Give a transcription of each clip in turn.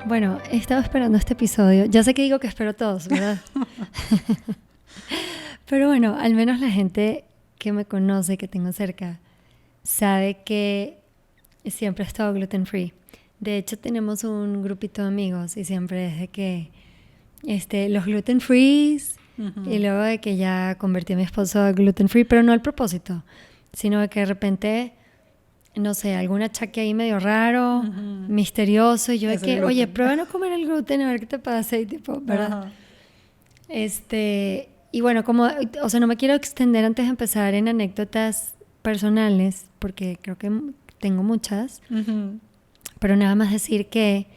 Bueno, he estado esperando este episodio. Ya sé que digo que espero todos, ¿verdad? Pero bueno, al menos la gente que me conoce, que tengo cerca, sabe que siempre he estado gluten free. De hecho, tenemos un grupito de amigos y siempre es de que los gluten frees y luego de que ya convertí a mi esposo a gluten free, pero no al propósito, sino de que de repente, no sé, algún achaque ahí medio raro, misterioso, y yo de que, oye, prueba no comer el gluten a ver qué te pasa, y tipo, ¿verdad? Y bueno, como, o sea, no me quiero extender antes de empezar en anécdotas personales, porque creo que tengo muchas, pero nada más decir que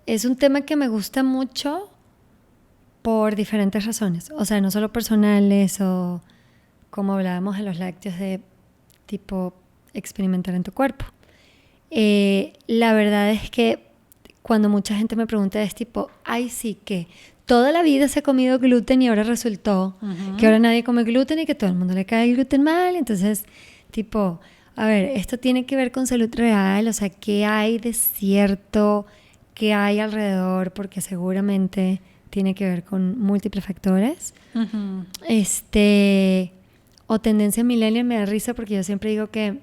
es un tema que me gusta mucho por diferentes razones, o sea, no solo personales o como hablábamos de los lácteos de tipo experimentar en tu cuerpo. La verdad es que cuando mucha gente me pregunta es tipo, ay sí, que toda la vida se ha comido gluten y ahora resultó que ahora nadie come gluten y que todo el mundo le cae el gluten mal, entonces tipo, a ver, esto tiene que ver con salud real, o sea, ¿qué hay de cierto? ¿Qué hay alrededor? Porque seguramente tiene que ver con múltiples factores. O tendencia millennial. Me da risa porque yo siempre digo que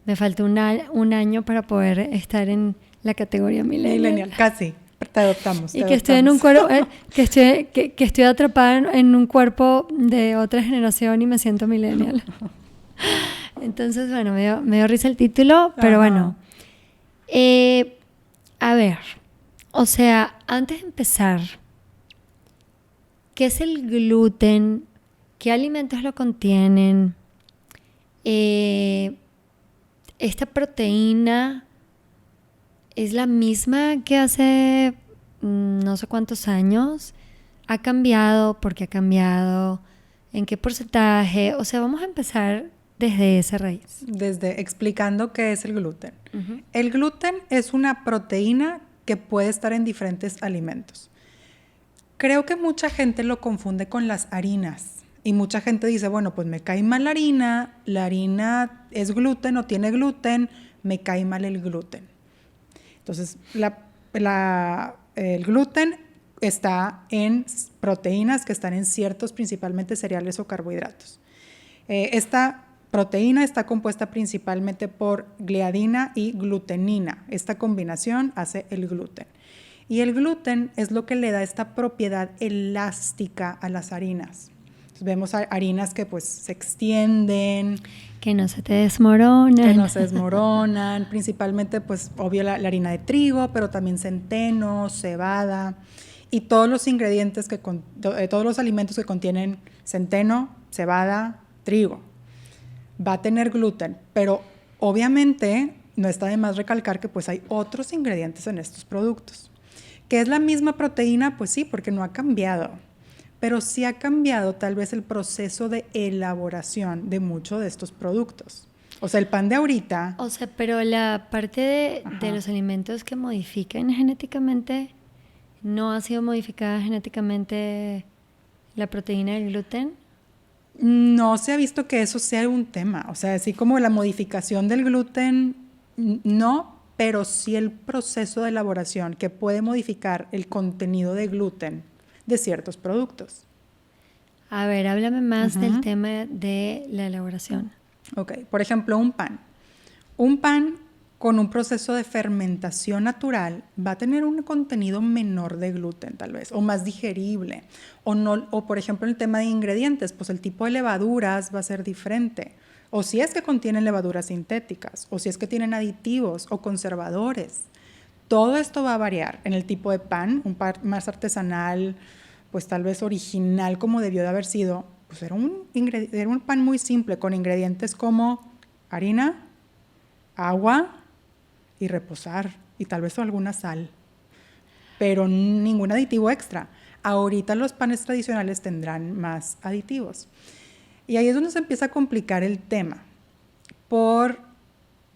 me falta un año para poder estar en la categoría millennial. Casi, te adoptamos. Y que estoy en un cuerpo, que estoy atrapada en un cuerpo de otra generación y me siento millennial. Entonces, bueno, me dio risa el título, pero bueno. A ver, o sea, antes de empezar, ¿qué es el gluten? ¿Qué alimentos lo contienen? Esta proteína es la misma que hace no sé cuántos años. ¿Ha cambiado? ¿Por qué ha cambiado? ¿En qué porcentaje? O sea, vamos a empezar desde esa raíz. Desde explicando qué es el gluten. El gluten es una proteína que puede estar en diferentes alimentos. Creo que mucha gente lo confunde con las harinas. Y mucha gente dice, bueno, pues me cae mal la harina es gluten o tiene gluten, me cae mal el gluten. Entonces, el gluten está en proteínas que están en ciertos, principalmente cereales o carbohidratos. Esta proteína está compuesta principalmente por gliadina y glutenina. Esta combinación hace el gluten. Y el gluten es lo que le da esta propiedad elástica a las harinas. Entonces, vemos harinas que pues se extienden. Que no se te desmoronan. Que no se desmoronan. Principalmente, pues, obvio, la harina de trigo, pero también centeno, cebada. Y todos los ingredientes, todos los alimentos que contienen centeno, cebada, trigo. Va a tener gluten, pero obviamente no está de más recalcar que pues hay otros ingredientes en estos productos. ¿Que es la misma proteína? Pues sí, porque no ha cambiado. Pero sí ha cambiado tal vez el proceso de elaboración de muchos de estos productos. O sea, el pan de ahorita... O sea, pero la parte de los alimentos que modifican genéticamente, ¿no ha sido modificada genéticamente la proteína del gluten? No se ha visto que eso sea un tema. O sea, así como la modificación del gluten, no, pero sí el proceso de elaboración que puede modificar el contenido de gluten de ciertos productos. A ver, háblame más del tema de la elaboración. Ok, por ejemplo, un pan. Un pan con un proceso de fermentación natural va a tener un contenido menor de gluten tal vez, o más digerible. O por ejemplo, en el tema de ingredientes, pues el tipo de levaduras va a ser diferente. O si es que contienen levaduras sintéticas, o si es que tienen aditivos o conservadores. Todo esto va a variar en el tipo de pan, un pan más artesanal, pues tal vez original como debió de haber sido. Pues era un pan muy simple con ingredientes como harina, agua y reposar y tal vez alguna sal, pero ningún aditivo extra. Ahorita los panes tradicionales tendrán más aditivos. Y ahí es donde se empieza a complicar el tema por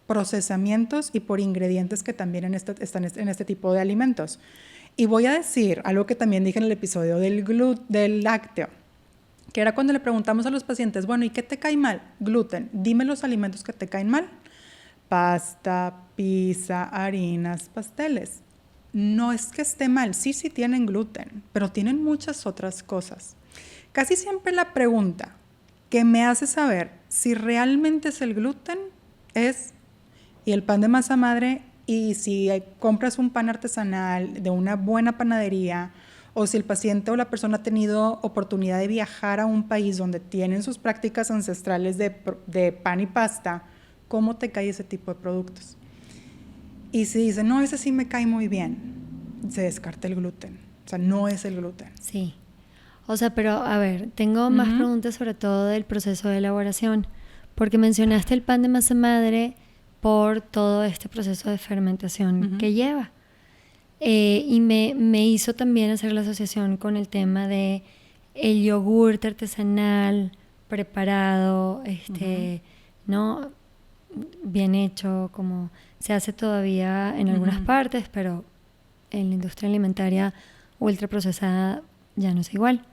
procesamientos y por ingredientes que también están en este tipo de alimentos. Y voy a decir algo que también dije en el episodio del lácteo, que era cuando le preguntamos a los pacientes, bueno, ¿y qué te cae mal? Gluten, dime los alimentos que te caen mal. pasta, pizza, harinas, pasteles. No es que esté mal, sí tienen gluten, pero tienen muchas otras cosas. Casi siempre la pregunta que me hace saber si realmente es el gluten es, y el pan de masa madre, y si compras un pan artesanal de una buena panadería, o si el paciente o la persona ha tenido oportunidad de viajar a un país donde tienen sus prácticas ancestrales de pan y pasta, ¿cómo te cae ese tipo de productos? Y si dice, no, ese sí me cae muy bien, se descarta el gluten. O sea, no es el gluten. Sí. O sea, pero a ver, tengo más preguntas sobre todo del proceso de elaboración, porque mencionaste el pan de masa madre por todo este proceso de fermentación que lleva. Y me hizo también hacer la asociación con el tema de el yogurt artesanal preparado, ¿no? Bien hecho, como se hace todavía en algunas partes, pero en la industria alimentaria ultraprocesada ya no es igual.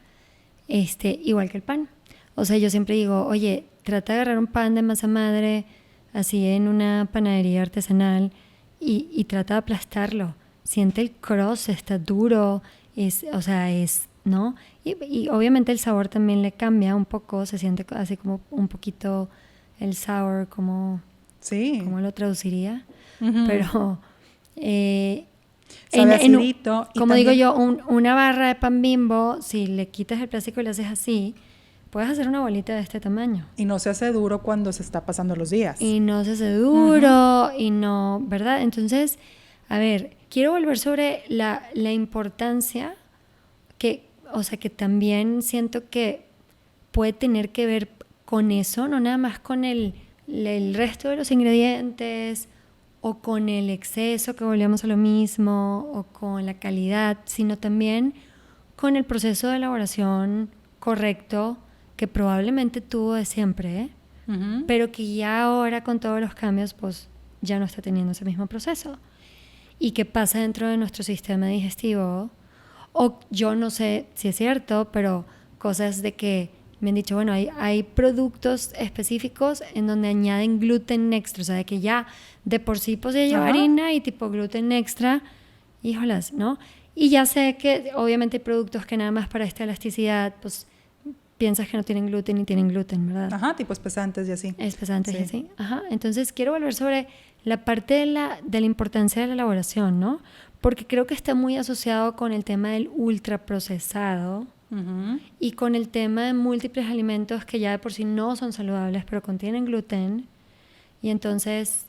Igual que el pan. O sea, yo siempre digo, oye, trata de agarrar un pan de masa madre así en una panadería artesanal y trata de aplastarlo. Siente el crust, está duro, ¿no? Y obviamente el sabor también le cambia un poco, se siente así como un poquito el sour, como ¿cómo lo traduciría? Pero sabe acidito. Como digo yo, una barra de pan Bimbo, si le quitas el plástico y le haces así, puedes hacer una bolita de este tamaño. Y no se hace duro cuando se está pasando los días. Y no se hace duro, y no, ¿verdad? Entonces, a ver, quiero volver sobre la importancia que, o sea, que también siento que puede tener que ver con eso, no nada más con el resto de los ingredientes o con el exceso, que volvemos a lo mismo, o con la calidad, sino también con el proceso de elaboración correcto que probablemente tuvo de siempre, pero que ya ahora con todos los cambios pues ya no está teniendo ese mismo proceso. ¿Y qué pasa dentro de nuestro sistema digestivo? O yo no sé si es cierto, pero cosas de que me han dicho, bueno, hay productos específicos en donde añaden gluten extra, o sea, de que ya de por sí pues ya lleva harina y tipo gluten extra, híjolas, ¿no? Y ya sé que obviamente hay productos que nada más para esta elasticidad, pues piensas que no tienen gluten y tienen gluten, ¿verdad? Ajá, tipo espesantes y así. Espesantes y así, ajá. Entonces quiero volver sobre la parte de la importancia de la elaboración, ¿no? Porque creo que está muy asociado con el tema del ultraprocesado, y con el tema de múltiples alimentos que ya de por sí no son saludables, pero contienen gluten. Y entonces,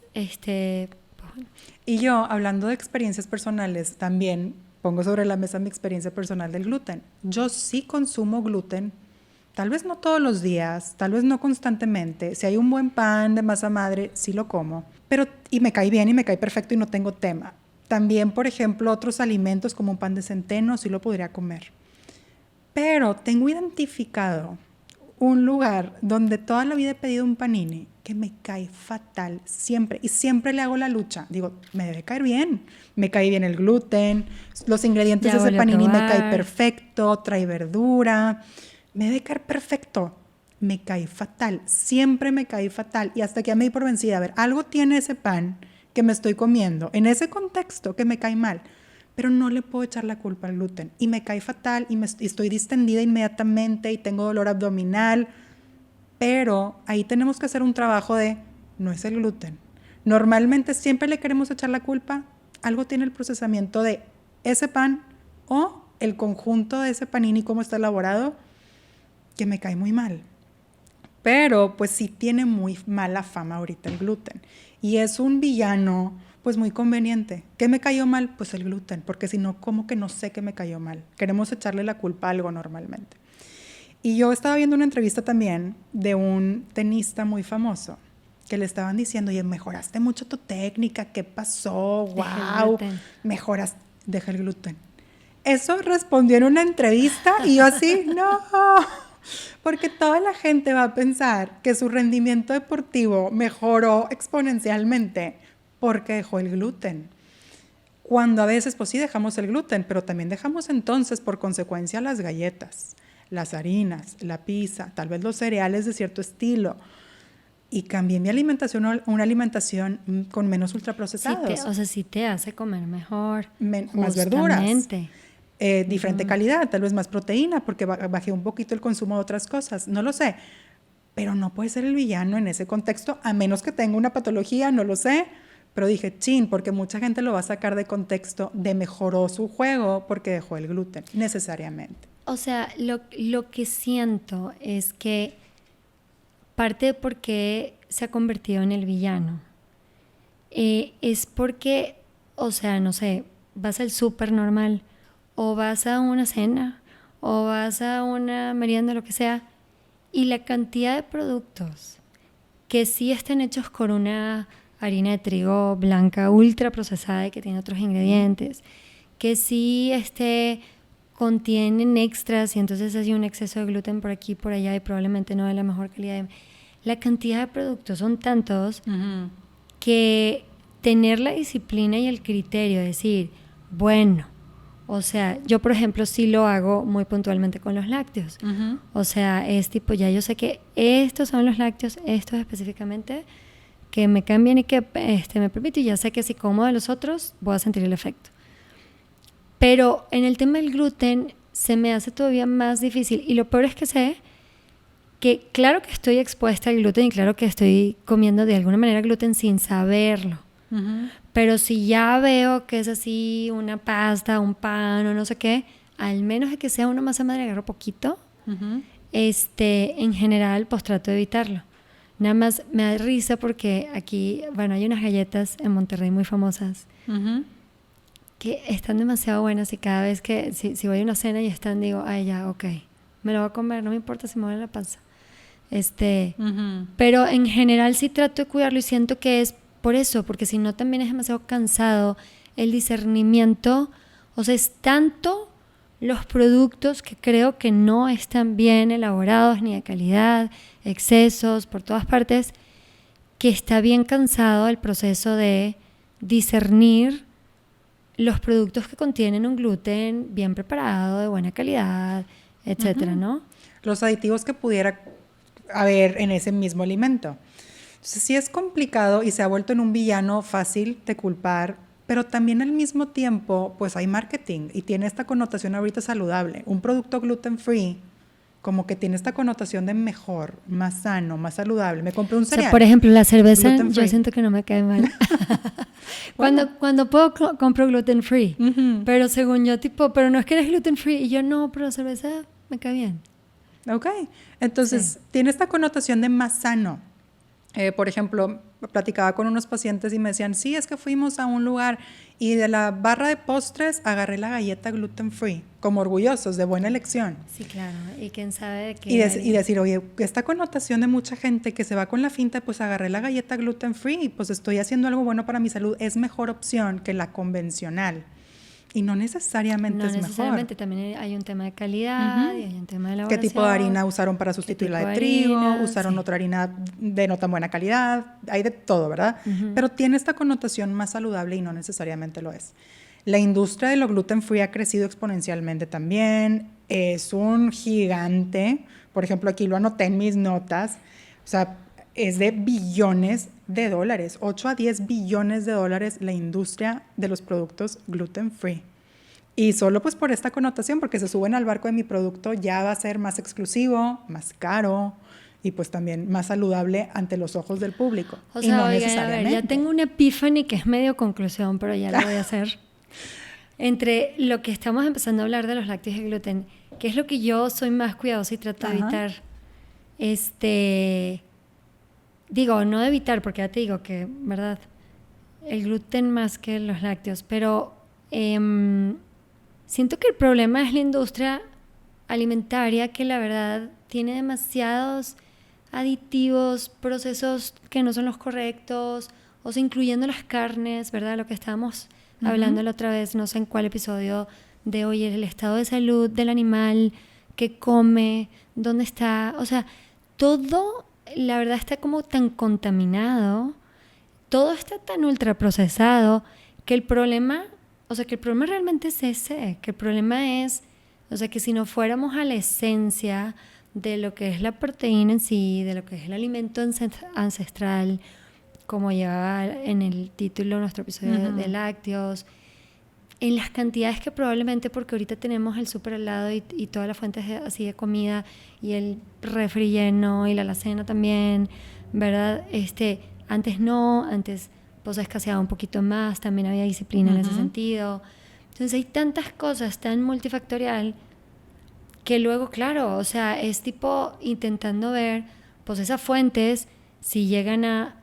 Y yo, hablando de experiencias personales, también pongo sobre la mesa mi experiencia personal del gluten. Yo sí consumo gluten, tal vez no todos los días, tal vez no constantemente. Si hay un buen pan de masa madre, sí lo como. Y me cae bien y me cae perfecto y no tengo tema. También, por ejemplo, otros alimentos como un pan de centeno, sí lo podría comer. Pero tengo identificado un lugar donde toda la vida he pedido un panini que me cae fatal siempre. Y siempre le hago la lucha. Digo, me debe caer bien. Me cae bien el gluten. Los ingredientes de ese panini me cae perfecto. Trae verdura. Me debe caer perfecto. Me cae fatal. Siempre me cae fatal. Y hasta que ya me di por vencida. A ver, algo tiene ese pan que me estoy comiendo en ese contexto que me cae mal. Pero no le puedo echar la culpa al gluten. Y me cae fatal y estoy distendida inmediatamente y tengo dolor abdominal. Pero ahí tenemos que hacer un trabajo de, no es el gluten. Normalmente siempre le queremos echar la culpa. Algo tiene el procesamiento de ese pan o el conjunto de ese panini, cómo está elaborado, que me cae muy mal. Pero pues sí tiene muy mala fama ahorita el gluten. Y es un villano pues muy conveniente. ¿Qué me cayó mal? Pues el gluten, porque si no, ¿cómo que no sé qué me cayó mal? Queremos echarle la culpa a algo normalmente. Y yo estaba viendo una entrevista también de un tenista muy famoso que le estaban diciendo, oye, mejoraste mucho tu técnica, ¿qué pasó? ¡Wow! Mejoraste, deja el gluten. Eso respondió en una entrevista y yo así, no, porque toda la gente va a pensar que su rendimiento deportivo mejoró exponencialmente porque dejó el gluten. Cuando a veces, pues sí dejamos el gluten, pero también dejamos entonces por consecuencia las galletas, las harinas, la pizza, tal vez los cereales de cierto estilo. y cambié mi alimentación a una alimentación con menos ultraprocesados. Sí te hace comer mejor. Más verduras. Diferente calidad, tal vez más proteína, porque bajé un poquito el consumo de otras cosas, no lo sé. Pero no puede ser el villano en ese contexto, a menos que tenga una patología, no lo sé. Pero dije, chin, porque mucha gente lo va a sacar de contexto de mejoró su juego porque dejó el gluten, necesariamente. O sea, lo que siento es que parte de por qué se ha convertido en el villano es porque, o sea, no sé, vas al súper normal o vas a una cena o vas a una merienda, lo que sea, y la cantidad de productos que sí están hechos con una harina de trigo blanca ultra procesada y que tiene otros ingredientes, que sí contienen extras y entonces hay un exceso de gluten por aquí y por allá y probablemente no de la mejor calidad. La cantidad de productos son tantos que tener la disciplina y el criterio de decir, bueno, o sea, yo por ejemplo sí lo hago muy puntualmente con los lácteos. O sea, es tipo, ya yo sé que estos son los lácteos, estos específicamente, que me cambian y que me permiten, y ya sé que si como de los otros voy a sentir el efecto. Pero en el tema del gluten se me hace todavía más difícil, y lo peor es que sé que claro que estoy expuesta al gluten y claro que estoy comiendo de alguna manera gluten sin saberlo. Pero si ya veo que es así una pasta, un pan o no sé qué, al menos de que sea una masa madre, agarro poquito. En general pues trato de evitarlo. Nada más me da risa porque aquí, bueno, hay unas galletas en Monterrey muy famosas que están demasiado buenas, y cada vez que si voy a una cena y están, digo, ay ya, ok, me lo voy a comer, no me importa si me duele la panza. Pero en general sí trato de cuidarlo, y siento que es por eso, porque si no también es demasiado cansado el discernimiento. O sea, es tanto los productos que creo que no están bien elaborados ni de calidad, excesos por todas partes, que está bien cansado el proceso de discernir los productos que contienen un gluten bien preparado, de buena calidad, etcétera, ¿no? Los aditivos que pudiera haber en ese mismo alimento. Entonces sí es complicado y se ha vuelto en un villano fácil de culpar, pero también al mismo tiempo pues hay marketing y tiene esta connotación ahorita saludable. Un producto gluten free como que tiene esta connotación de mejor, más sano, más saludable. Me compré un cereal. O sea, por ejemplo, la cerveza yo siento que no me cae mal. Cuando puedo compro gluten free, pero según yo pero no es que eres gluten free, y yo no, pero la cerveza me cae bien. Ok, entonces tiene esta connotación de más sano. Por ejemplo, platicaba con unos pacientes y me decían, sí, es que fuimos a un lugar y de la barra de postres agarré la galleta gluten free, como orgullosos de buena elección. Sí, claro, y quién sabe de qué. Y decir, oye, esta connotación de mucha gente que se va con la finta, pues agarré la galleta gluten free, pues estoy haciendo algo bueno para mi salud, es mejor opción que la convencional. Y no necesariamente es mejor. No necesariamente, también hay un tema de calidad y hay un tema de elaboración. ¿Qué tipo de harina usaron para sustituir la de trigo? ¿Usaron otra harina de no tan buena calidad? Hay de todo, ¿verdad? Pero tiene esta connotación más saludable y no necesariamente lo es. La industria de lo gluten free ha crecido exponencialmente también. Es un gigante. Por ejemplo, aquí lo anoté en mis notas. O sea, es de billones de dólares, 8 a 10 billones de dólares la industria de los productos gluten free. Y solo pues por esta connotación, porque se suben al barco de mi producto, ya va a ser más exclusivo, más caro y pues también más saludable ante los ojos del público. O sea, y no oigan, necesariamente. A ver, ya tengo una epiphany que es medio conclusión, pero ya la voy a hacer. Entre lo que estamos empezando a hablar de los lácteos y gluten, que es lo que yo soy más cuidadosa y trato de evitar, digo, no de evitar, porque ya te digo que, ¿verdad? El gluten más que los lácteos, pero siento que el problema es la industria alimentaria, que la verdad tiene demasiados aditivos, procesos que no son los correctos, o sea, incluyendo las carnes, ¿verdad? Lo que estábamos hablando la otra vez, no sé en cuál episodio, de oye, el estado de salud del animal, qué come, dónde está, o sea, todo, la verdad está como tan contaminado, todo está tan ultraprocesado, que el problema, o sea, que el problema realmente es ese, que el problema es, o sea, que si no fuéramos a la esencia de lo que es la proteína en sí, de lo que es el alimento ancestral, como llevaba en el título de nuestro episodio de lácteos, en las cantidades que probablemente, porque ahorita tenemos el súper al lado y todas las fuentes así de comida y el refri lleno y la alacena también, ¿verdad? Antes no, antes pues escaseaba un poquito más, también había disciplina en ese sentido. Entonces hay tantas cosas tan multifactorial que luego, claro, o sea, es tipo intentando ver pues esas fuentes si llegan a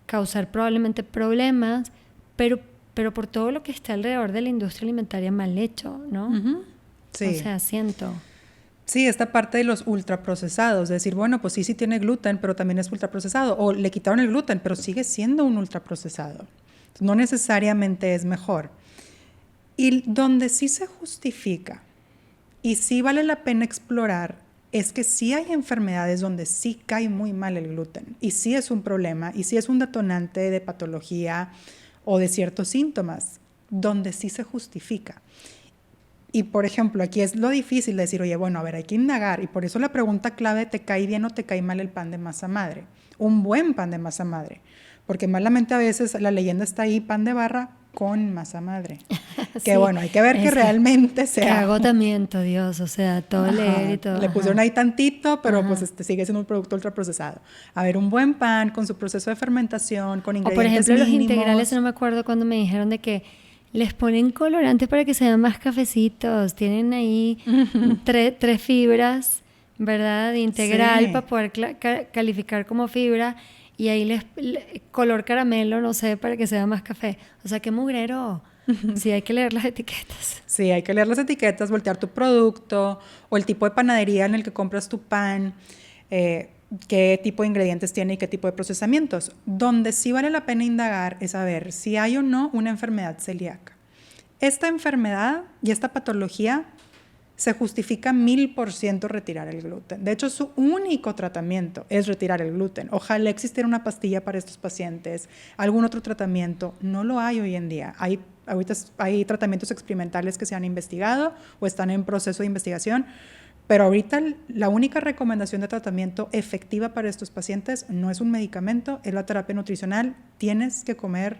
causar probablemente problemas, pero por todo lo que está alrededor de la industria alimentaria mal hecho, ¿no? Sí. O sea, siento. Sí, esta parte de los ultraprocesados, decir, bueno, pues sí tiene gluten, pero también es ultraprocesado, o le quitaron el gluten, pero sigue siendo un ultraprocesado. No necesariamente es mejor. Y donde sí se justifica y sí vale la pena explorar es que sí hay enfermedades donde sí cae muy mal el gluten y sí es un problema y sí es un detonante de patología o de ciertos síntomas, donde sí se justifica. Y por ejemplo, aquí es lo difícil de decir, oye, bueno, a ver, hay que indagar. Y por eso la pregunta clave, ¿te cae bien o te cae mal el pan de masa madre? Un buen pan de masa madre. Porque malamente a veces la leyenda está ahí, pan de barra con masa madre. Que sí, bueno, hay que ver que realmente sea... Qué agotamiento, Dios, o sea, todo leer y todo. Le pusieron ahí tantito, pero pues sigue siendo un producto ultraprocesado. A ver, un buen pan con su proceso de fermentación, con ingredientes mínimos. O por ejemplo, mínimos. Los integrales, no me acuerdo cuando me dijeron de que les ponen colorante para que sean más cafecitos. Tienen ahí tres fibras, ¿verdad? De integral para poder calificar como fibra. Y ahí color caramelo, no sé, para que sea más café. O sea, qué mugrero. Sí, hay que leer las etiquetas. Sí, hay que leer las etiquetas, voltear tu producto o el tipo de panadería en el que compras tu pan, qué tipo de ingredientes tiene y qué tipo de procesamientos. Donde sí vale la pena indagar es saber si hay o no una enfermedad celíaca. Esta enfermedad y esta patología se justifica 1000% retirar el gluten. De hecho, su único tratamiento es retirar el gluten. Ojalá existiera una pastilla para estos pacientes, algún otro tratamiento. No lo hay hoy en día. Ahorita hay tratamientos experimentales que se han investigado o están en proceso de investigación, pero ahorita la única recomendación de tratamiento efectiva para estos pacientes no es un medicamento, es la terapia nutricional. Tienes que comer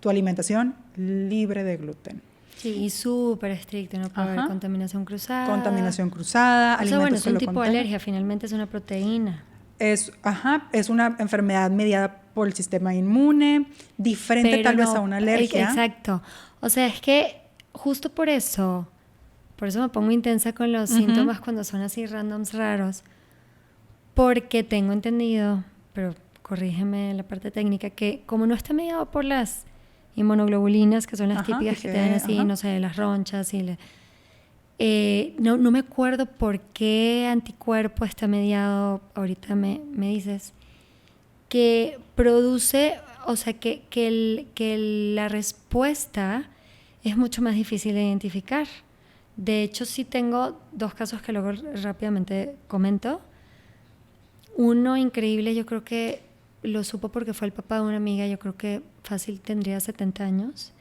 tu alimentación libre de gluten. Sí, y súper estricto, no puede haber contaminación cruzada. Contaminación cruzada, alimentos. O sea, bueno, es un tipo de alergia, finalmente es una proteína. Es una enfermedad mediada por el sistema inmune, diferente pero tal vez a una alergia. Exacto. O sea, es que justo por eso me pongo intensa con los síntomas cuando son así randoms raros, porque tengo entendido, pero corrígeme la parte técnica, que como no está mediado por las inmunoglobulinas, que son las típicas que te dan así, no sé, las ronchas y no me acuerdo por qué anticuerpo está mediado, ahorita me dices, que produce, o sea, que la respuesta es mucho más difícil de identificar. De hecho, sí tengo 2 casos que luego rápidamente comento. Uno increíble, yo creo que lo supo porque fue el papá de una amiga, yo creo que fácil tendría 70 años,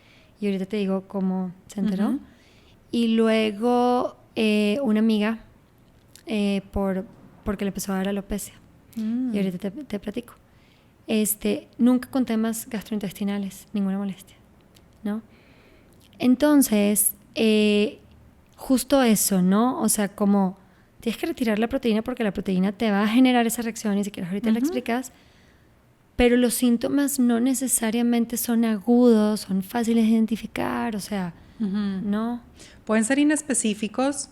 y ahorita te digo cómo se enteró. Y luego una amiga, porque le empezó a dar alopecia, y ahorita te platico. Nunca con temas gastrointestinales, ninguna molestia, ¿no? Entonces, justo eso, ¿no? O sea, como tienes que retirar la proteína porque la proteína te va a generar esa reacción, y si quieres ahorita la explicas, pero los síntomas no necesariamente son agudos, son fáciles de identificar, o sea, ¿no? Pueden ser inespecíficos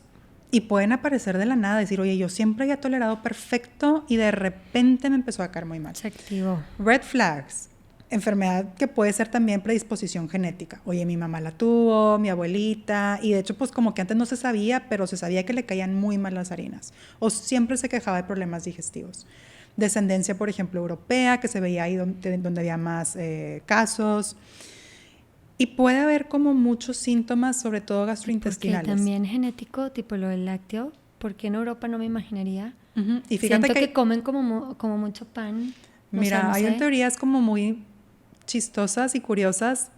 y pueden aparecer de la nada, decir, oye, yo siempre había tolerado perfecto y de repente me empezó a caer muy mal. Se activó. Red flags, enfermedad que puede ser también predisposición genética. Oye, mi mamá la tuvo, mi abuelita, y de hecho pues como que antes no se sabía, pero se sabía que le caían muy mal las harinas, o siempre se quejaba de problemas digestivos. Descendencia, por ejemplo, europea, que se veía ahí donde había más casos. Y puede haber como muchos síntomas, sobre todo gastrointestinales. Porque también genético, tipo lo del lácteo, porque en Europa no me imaginaría. Y fíjate Siento que comen como mucho pan. Mira, hay teorías como muy chistosas y curiosas,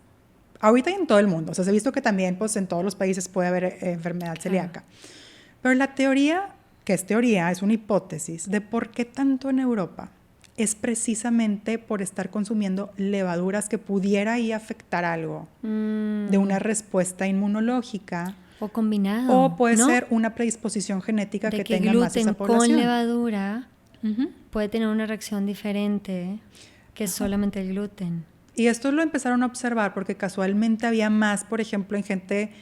ahorita y en todo el mundo. O sea, se ha visto que también pues, en todos los países puede haber enfermedad celíaca. Pero la teoría que es teoría, es una hipótesis de por qué tanto en Europa, es precisamente por estar consumiendo levaduras que pudiera ahí afectar algo de una respuesta inmunológica. O combinado, O puede ¿no? ser una predisposición genética De que que tenga más esa gluten población. con levadura puede tener una reacción diferente que solamente el gluten. Y esto lo empezaron a observar porque casualmente había más, por ejemplo, en gente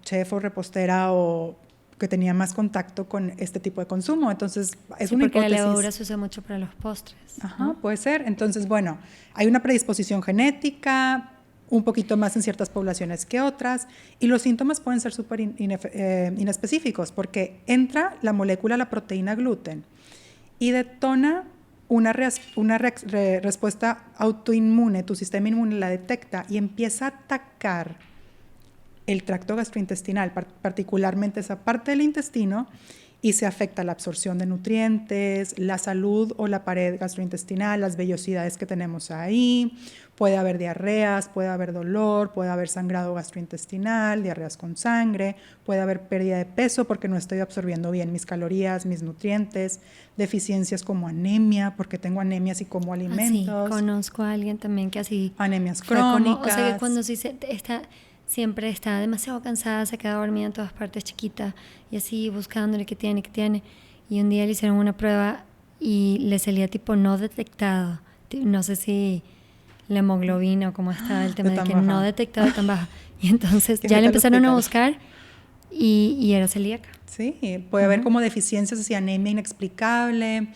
chef o repostera o que tenía más contacto con este tipo de consumo. Entonces, es Sí, una porque hipótesis. la levadura se usa mucho para los postres. Ajá, ¿no? puede ser. Entonces, bueno, hay una predisposición genética, un poquito más en ciertas poblaciones que otras, y los síntomas pueden ser súper inespecíficos porque entra la molécula, la proteína gluten, y detona una respuesta autoinmune, tu sistema inmune la detecta y empieza a atacar el tracto gastrointestinal, particularmente esa parte del intestino, y se afecta la absorción de nutrientes, la salud o la pared gastrointestinal, las vellosidades que tenemos ahí. Puede haber diarreas, puede haber dolor, puede haber sangrado gastrointestinal, diarreas con sangre, puede haber pérdida de peso porque no estoy absorbiendo bien mis calorías, mis nutrientes, deficiencias como anemia, porque tengo anemias y como alimentos. Sí, conozco a alguien también que así Anemias fue como, crónicas. o sea, que cuando siempre está demasiado cansada, se queda dormida en todas partes, chiquita, y así buscándole qué tiene. Y un día le hicieron una prueba y le salía tipo no detectado. No sé si la hemoglobina o cómo estaba el tema de que no detectado tan baja. Y entonces ya le empezaron a buscar y era celíaca. Sí, puede haber como deficiencias, así anemia inexplicable,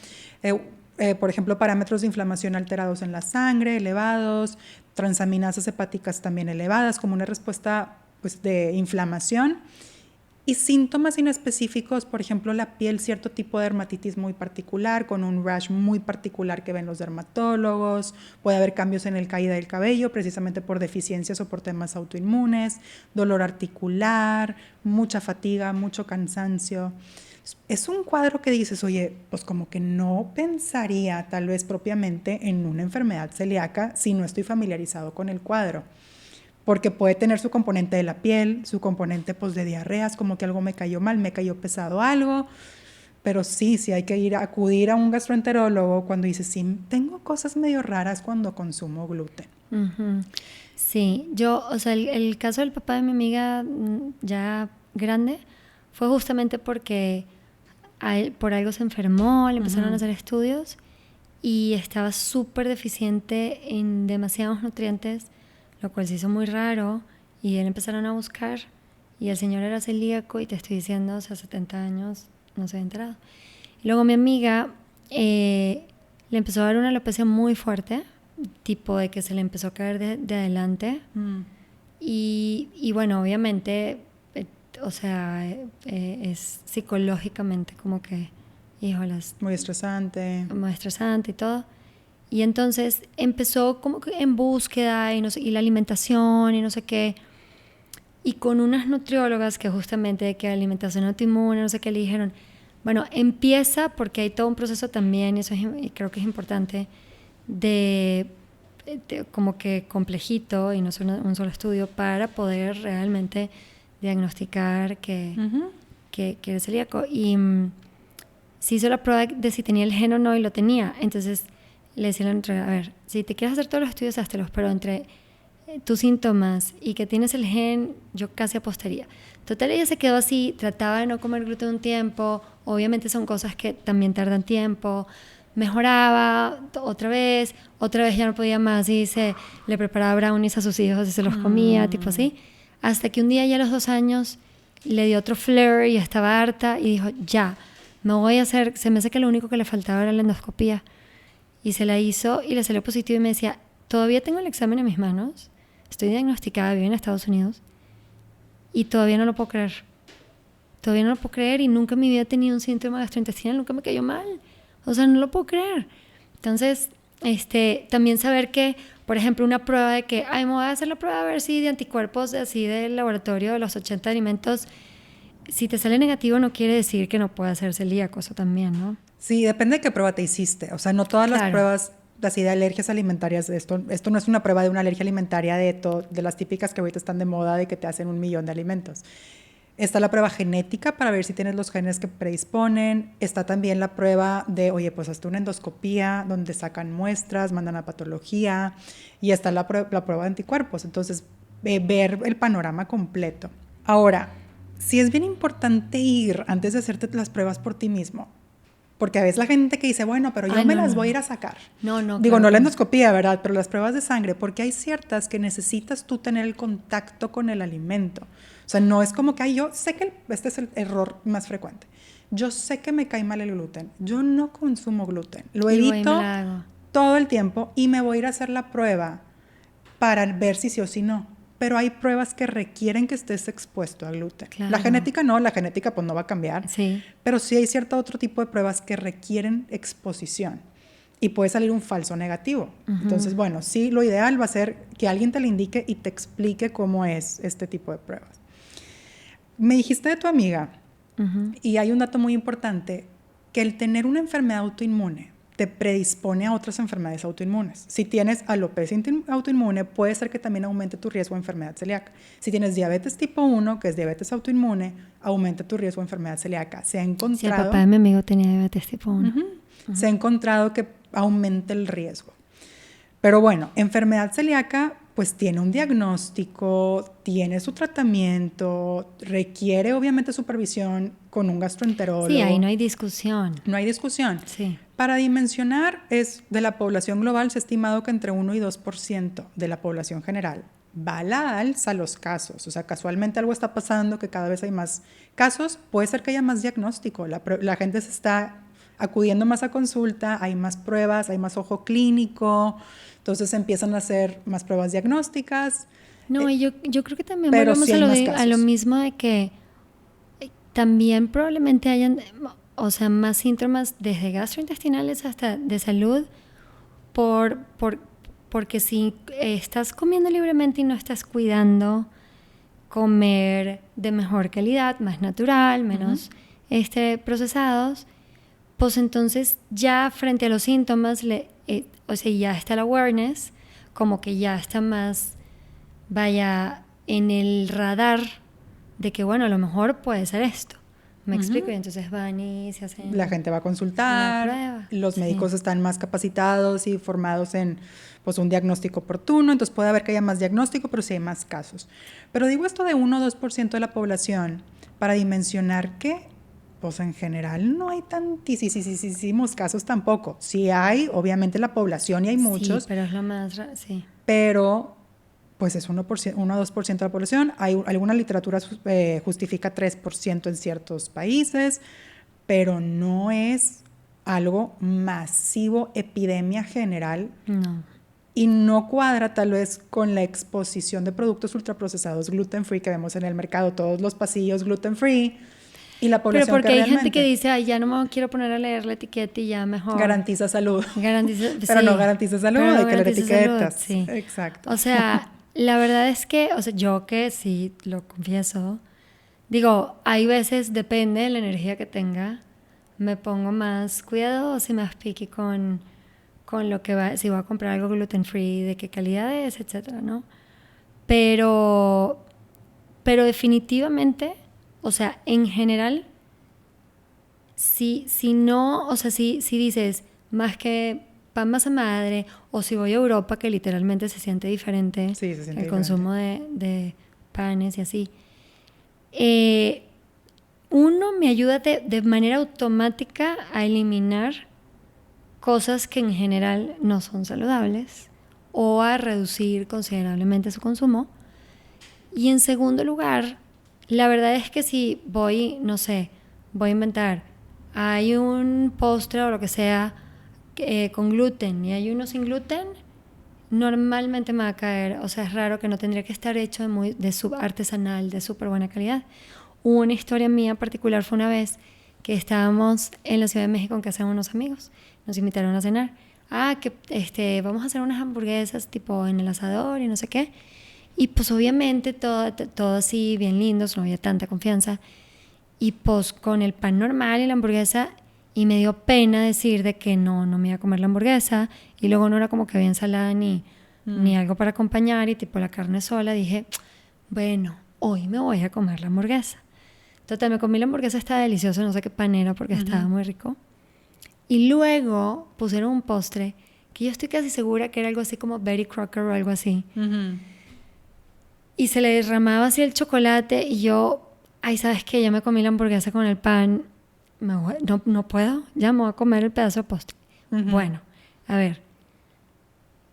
por ejemplo, parámetros de inflamación alterados en la sangre, elevados, transaminasas hepáticas también elevadas, como una respuesta pues, de inflamación. Y síntomas inespecíficos, por ejemplo, la piel, cierto tipo de dermatitis muy particular, con un rash muy particular que ven los dermatólogos. Puede haber cambios en el caída del cabello, precisamente por deficiencias o por temas autoinmunes, dolor articular, mucha fatiga, mucho cansancio. Es un cuadro que dices, oye, pues como que no pensaría tal vez propiamente en una enfermedad celíaca si no estoy familiarizado con el cuadro. Porque puede tener su componente de la piel, su componente pues, de diarreas, como que algo me cayó mal, me cayó pesado algo. Pero sí hay que acudir a un gastroenterólogo cuando dices, sí, tengo cosas medio raras cuando consumo gluten. Sí, o sea, el caso del papá de mi amiga ya grande fue justamente porque por algo se enfermó, le empezaron a hacer estudios y estaba súper deficiente en demasiados nutrientes, lo cual se hizo muy raro y él empezaron a buscar y el señor era celíaco y te estoy diciendo, o sea, 70 años no se había enterado. Y luego mi amiga le empezó a dar una alopecia muy fuerte, tipo de que se le empezó a caer de adelante y bueno, obviamente, o sea, es psicológicamente como que, híjolas. Muy estresante. Muy estresante y todo. Y entonces empezó como que en búsqueda y, no sé, y la alimentación y no sé qué. Y con unas nutriólogas que justamente de que alimentación autoinmune, no sé qué, le dijeron, bueno, empieza porque hay todo un proceso también, y eso y creo que es importante, de como que complejito y no solo un solo estudio para poder realmente diagnosticar que eres celíaco. Y se hizo la prueba de si tenía el gen o no y lo tenía. Entonces le decían, a ver, si te quieres hacer todos los estudios, háztelos, pero entre tus síntomas y que tienes el gen, yo casi apostaría. Total, ella se quedó así, trataba de no comer gluten un tiempo, obviamente son cosas que también tardan tiempo, mejoraba otra vez ya no podía más y le preparaba brownies a sus hijos y se los comía, tipo así, hasta que un día ya a los 2 años le dio otro flare y estaba harta y dijo, ya, me voy a hacer, se me hace que lo único que le faltaba era la endoscopía. Y se la hizo y le salió positivo y me decía, todavía tengo el examen en mis manos, estoy diagnosticada, vivo en Estados Unidos y todavía no lo puedo creer. Todavía no lo puedo creer y nunca en mi vida he tenido un síntoma gastrointestinal, nunca me cayó mal. O sea, no lo puedo creer. Entonces, también saber que, por ejemplo, una prueba de que, me voy a hacer la prueba a ver si de anticuerpos así del laboratorio de los 80 alimentos, si te sale negativo no quiere decir que no pueda ser celíaco, eso también, ¿no? Sí, depende de qué prueba te hiciste. O sea, no todas las pruebas así de alergias alimentarias, esto no es una prueba de una alergia alimentaria de las típicas que ahorita están de moda de que te hacen 1 millón de alimentos. Está la prueba genética para ver si tienes los genes que predisponen. Está también la prueba de, oye, pues hasta una endoscopía donde sacan muestras, mandan a patología. Y está la prueba de anticuerpos. Entonces, ver el panorama completo. Ahora, sí es bien importante ir antes de hacerte las pruebas por ti mismo. Porque a veces la gente que dice, bueno, pero yo me las voy a ir a sacar. No. Digo, claro, no la endoscopía, ¿verdad? Pero las pruebas de sangre, porque hay ciertas que necesitas tú tener el contacto con el alimento. O sea, no es como que, yo sé que este es el error más frecuente. Yo sé que me cae mal el gluten. Yo no consumo gluten. Lo evito todo el tiempo y me voy a ir a hacer la prueba para ver si sí o si no. Pero hay pruebas que requieren que estés expuesto a gluten. Claro. La genética no, la genética pues no va a cambiar. Sí. Pero sí hay cierto otro tipo de pruebas que requieren exposición y puede salir un falso negativo. Entonces, bueno, sí, lo ideal va a ser que alguien te lo indique y te explique cómo es este tipo de pruebas. Me dijiste de tu amiga, y hay un dato muy importante, que el tener una enfermedad autoinmune te predispone a otras enfermedades autoinmunes. Si tienes alopecia autoinmune, puede ser que también aumente tu riesgo de enfermedad celíaca. Si tienes diabetes tipo 1, que es diabetes autoinmune, aumenta tu riesgo de enfermedad celíaca. Se ha encontrado... Sí, el papá de mi amigo tenía diabetes tipo 1. Se ha encontrado que aumenta el riesgo. Pero bueno, enfermedad celíaca pues tiene un diagnóstico, tiene su tratamiento, requiere obviamente supervisión con un gastroenterólogo. Sí, ahí no hay discusión. No hay discusión. Sí. Para dimensionar, de la población global se ha estimado que entre 1 y 2% de la población general va a la alza los casos. O sea, casualmente algo está pasando, que cada vez hay más casos. Puede ser que haya más diagnóstico. La gente se está acudiendo más a consulta, hay más pruebas, hay más ojo clínico. Entonces empiezan a hacer más pruebas diagnósticas. No, y yo creo que también volvemos sí a lo mismo de que también probablemente hayan, o sea, más síntomas desde gastrointestinales hasta de salud porque si estás comiendo libremente y no estás cuidando comer de mejor calidad, más natural, menos procesados, pues entonces ya frente a los síntomas, o sea, ya está el awareness, como que ya está más, vaya, en el radar de que, bueno, a lo mejor puede ser esto. ¿Me explico? Y entonces van y se hacen... La gente va a consultar, los médicos están más capacitados y formados en pues, un diagnóstico oportuno, entonces puede haber que haya más diagnóstico, pero sí hay más casos. Pero digo esto de 1 o 2% de la población para dimensionar que pues en general no hay tantísimos casos tampoco. Sí hay, obviamente, la población y hay muchos. Sí, pero es lo más... Sí. Pero, pues es 1 o 2% de la población. Alguna literatura justifica 3% en ciertos países, pero no es algo masivo, epidemia general. No. Y no cuadra tal vez con la exposición de productos ultraprocesados gluten free que vemos en el mercado, todos los pasillos gluten free. Y la población pero porque que hay realmente gente que dice, ay, ya no me quiero poner a leer la etiqueta y ya mejor. Garantiza salud. Pero sí, no garantiza salud, hay que leer etiquetas. Sí. Exacto. O sea, la verdad es que, o sea, yo que sí, lo confieso, digo, hay veces, depende de la energía que tenga, me pongo más cuidadosa y más picky con lo que va, si voy a comprar algo gluten free, de qué calidad es, etcétera, ¿no? Pero definitivamente, o sea, en general, si no, o sea, si dices más que pan masa madre, o si voy a Europa, que literalmente se siente diferente el consumo de panes y así, uno me ayuda de manera automática a eliminar cosas que en general no son saludables o a reducir considerablemente su consumo. Y en segundo lugar, la verdad es que si voy, no sé, voy a inventar, hay un postre o lo que sea con gluten y hay uno sin gluten, normalmente me va a caer, o sea, es raro que no tendría que estar hecho de artesanal, de súper buena calidad. Una historia mía particular fue una vez que estábamos en la Ciudad de México en casa de unos amigos, nos invitaron a cenar, que vamos a hacer unas hamburguesas tipo en el asador y no sé qué. Y pues obviamente todo así bien lindo, no había tanta confianza. Y pues con el pan normal y la hamburguesa, y me dio pena decir de que no me iba a comer la hamburguesa. Y luego no era como que había ensalada ni algo para acompañar y tipo la carne sola. Dije, bueno, hoy me voy a comer la hamburguesa. Total, me comí la hamburguesa, estaba deliciosa, no sé qué pan era porque estaba muy rico. Y luego pusieron un postre que yo estoy casi segura que era algo así como Betty Crocker o algo así. Y se le derramaba así el chocolate y yo, ay, ¿sabes qué? Ya me comí la hamburguesa con el pan. No puedo, ya me voy a comer el pedazo de postre. Bueno, a ver.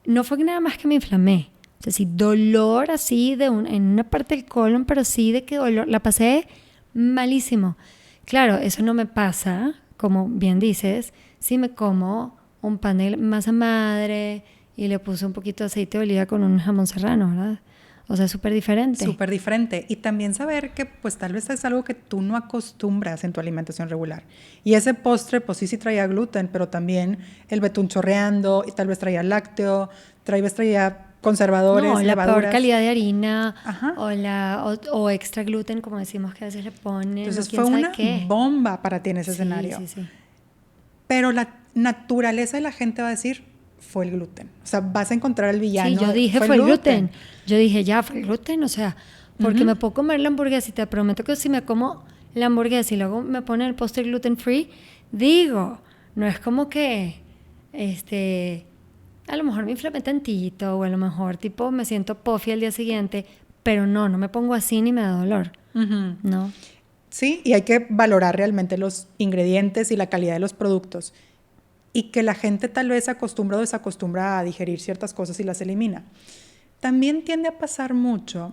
No fue nada más que me inflamé. O sea, sí, dolor así en una parte del colon, pero sí de que dolor. La pasé malísimo. Claro, eso no me pasa, como bien dices, si me como un pan de masa madre y le puse un poquito de aceite de oliva con un jamón serrano, ¿verdad? O sea, súper diferente. Súper diferente. Y también saber que pues tal vez es algo que tú no acostumbras en tu alimentación regular. Y ese postre pues sí traía gluten, pero también el betún chorreando, y tal vez traía lácteo, tal vez traía conservadores, no, la levaduras. peor calidad de harina o extra gluten, como decimos que a veces le ponen. Entonces ¿no? fue una qué? bomba para ti en ese escenario. Sí. Pero la naturaleza de la gente va a decir, fue el gluten. O sea, vas a encontrar el villano. Sí, yo dije, fue el gluten. Yo dije, ya, fue el gluten, o sea, porque me puedo comer la hamburguesa y te prometo que si me como la hamburguesa y luego me ponen el postre gluten free, digo, no es como que, a lo mejor me inflamé tantito o a lo mejor tipo me siento puffy al día siguiente, pero no me pongo así ni me da dolor, ¿no? Sí, y hay que valorar realmente los ingredientes y la calidad de los productos. Y que la gente tal vez acostumbra o desacostumbra a digerir ciertas cosas y las elimina. También tiende a pasar mucho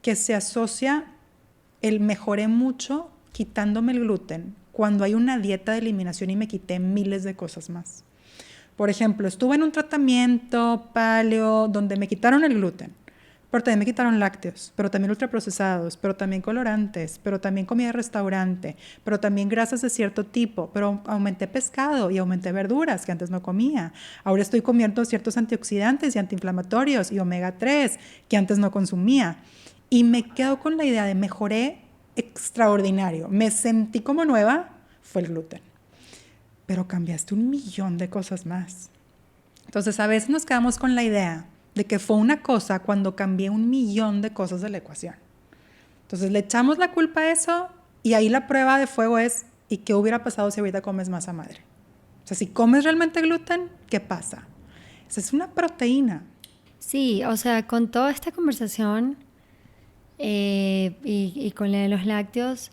que se asocia el mejoré mucho quitándome el gluten cuando hay una dieta de eliminación y me quité miles de cosas más. Por ejemplo, estuve en un tratamiento paleo donde me quitaron el gluten, pero también me quitaron lácteos, pero también ultraprocesados, pero también colorantes, pero también comida de restaurante, pero también grasas de cierto tipo, pero aumenté pescado y aumenté verduras que antes no comía. Ahora estoy comiendo ciertos antioxidantes y antiinflamatorios y omega 3 que antes no consumía. Y me quedo con la idea de mejoré extraordinario. Me sentí como nueva, fue el gluten. Pero cambiaste 1,000,000 de cosas más. Entonces a veces nos quedamos con la idea de que fue una cosa cuando cambié 1,000,000 de cosas de la ecuación. Entonces le echamos la culpa a eso y ahí la prueba de fuego es ¿y qué hubiera pasado si ahorita comes masa madre? O sea, si comes realmente gluten, ¿qué pasa? Esa es una proteína. Sí, o sea, con toda esta conversación y con la de los lácteos,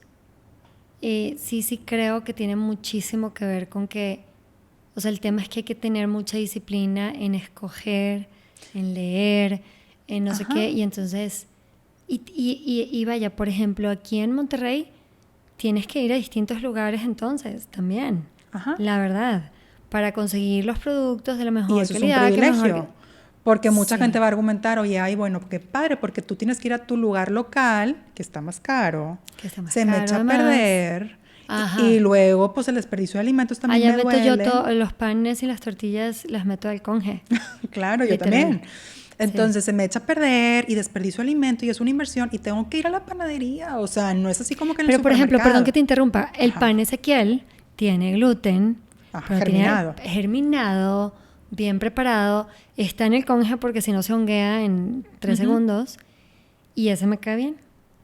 sí creo que tiene muchísimo que ver con que, o sea, el tema es que hay que tener mucha disciplina en escoger, en leer, en no sé qué, y entonces, y vaya, por ejemplo, aquí en Monterrey tienes que ir a distintos lugares entonces también, la verdad, para conseguir los productos de la mejor calidad. Y eso calidad, es un privilegio, porque mucha gente va a argumentar, oye, ay, bueno, qué padre, porque tú tienes que ir a tu lugar local, que está más caro, se me echa a perder, y luego, pues el desperdicio de alimentos también me duele. Allá meto yo los panes y las tortillas, las meto al conge. Claro, yo también. Entonces se me echa a perder y desperdicio de alimento y es una inversión y tengo que ir a la panadería. O sea, no es así como que en el supermercado. Pero por ejemplo, perdón que te interrumpa, el pan Ezequiel tiene gluten, pero germinado. Tiene germinado, bien preparado, está en el conge porque si no se honguea en 3 segundos y ese me cae bien.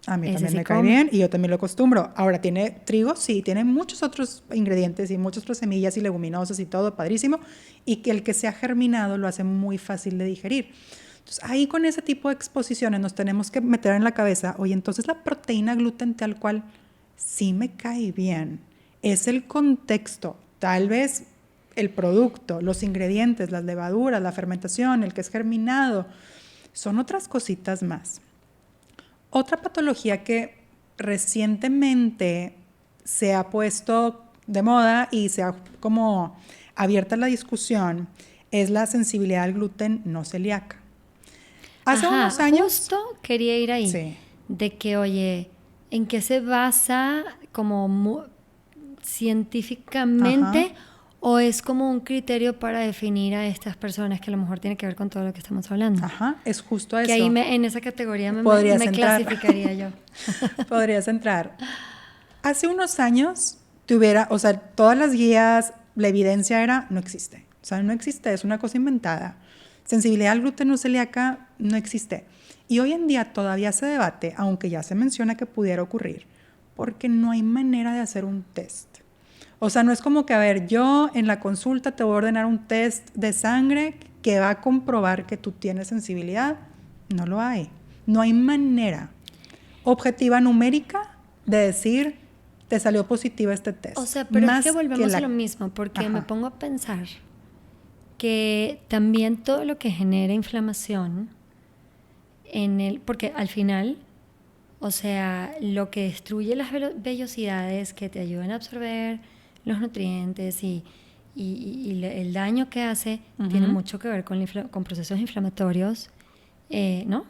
A mí también me cae bien y yo también lo acostumbro. Ahora, ¿tiene trigo? Sí, tiene muchos otros ingredientes y muchas otras semillas y leguminosas y todo, padrísimo. Y que el que sea germinado lo hace muy fácil de digerir. Entonces, ahí con ese tipo de exposiciones nos tenemos que meter en la cabeza, oye, entonces la proteína gluten tal cual sí me cae bien. Es el contexto, tal vez el producto, los ingredientes, las levaduras, la fermentación, el que es germinado, son otras cositas más. Otra patología que recientemente se ha puesto de moda y se ha como abierta la discusión es la sensibilidad al gluten no celíaca. Hace unos años... Justo quería ir ahí. Sí. De que, oye, ¿en qué se basa como científicamente o es como un criterio para definir a estas personas que a lo mejor tiene que ver con todo lo que estamos hablando? Es justo eso. Que ahí en esa categoría me clasificaría yo. Podrías entrar. Hace unos años todas las guías, la evidencia era, no existe. O sea, no existe, es una cosa inventada. Sensibilidad al gluten no celíaca no existe. Y hoy en día todavía se debate, aunque ya se menciona que pudiera ocurrir, Porque no hay manera de hacer un test. O sea, no es como que, a ver, yo en la consulta te voy a ordenar un test de sangre que va a comprobar que tú tienes sensibilidad. No lo hay. No hay manera objetiva numérica de decir, te salió positiva este test. O sea, pero es que volvemos a lo mismo, porque me pongo a pensar que también todo lo que genera inflamación porque al final, o sea, lo que destruye las vellosidades que te ayudan a absorber los nutrientes y el daño que hace tiene mucho que ver con procesos inflamatorios, ¿no?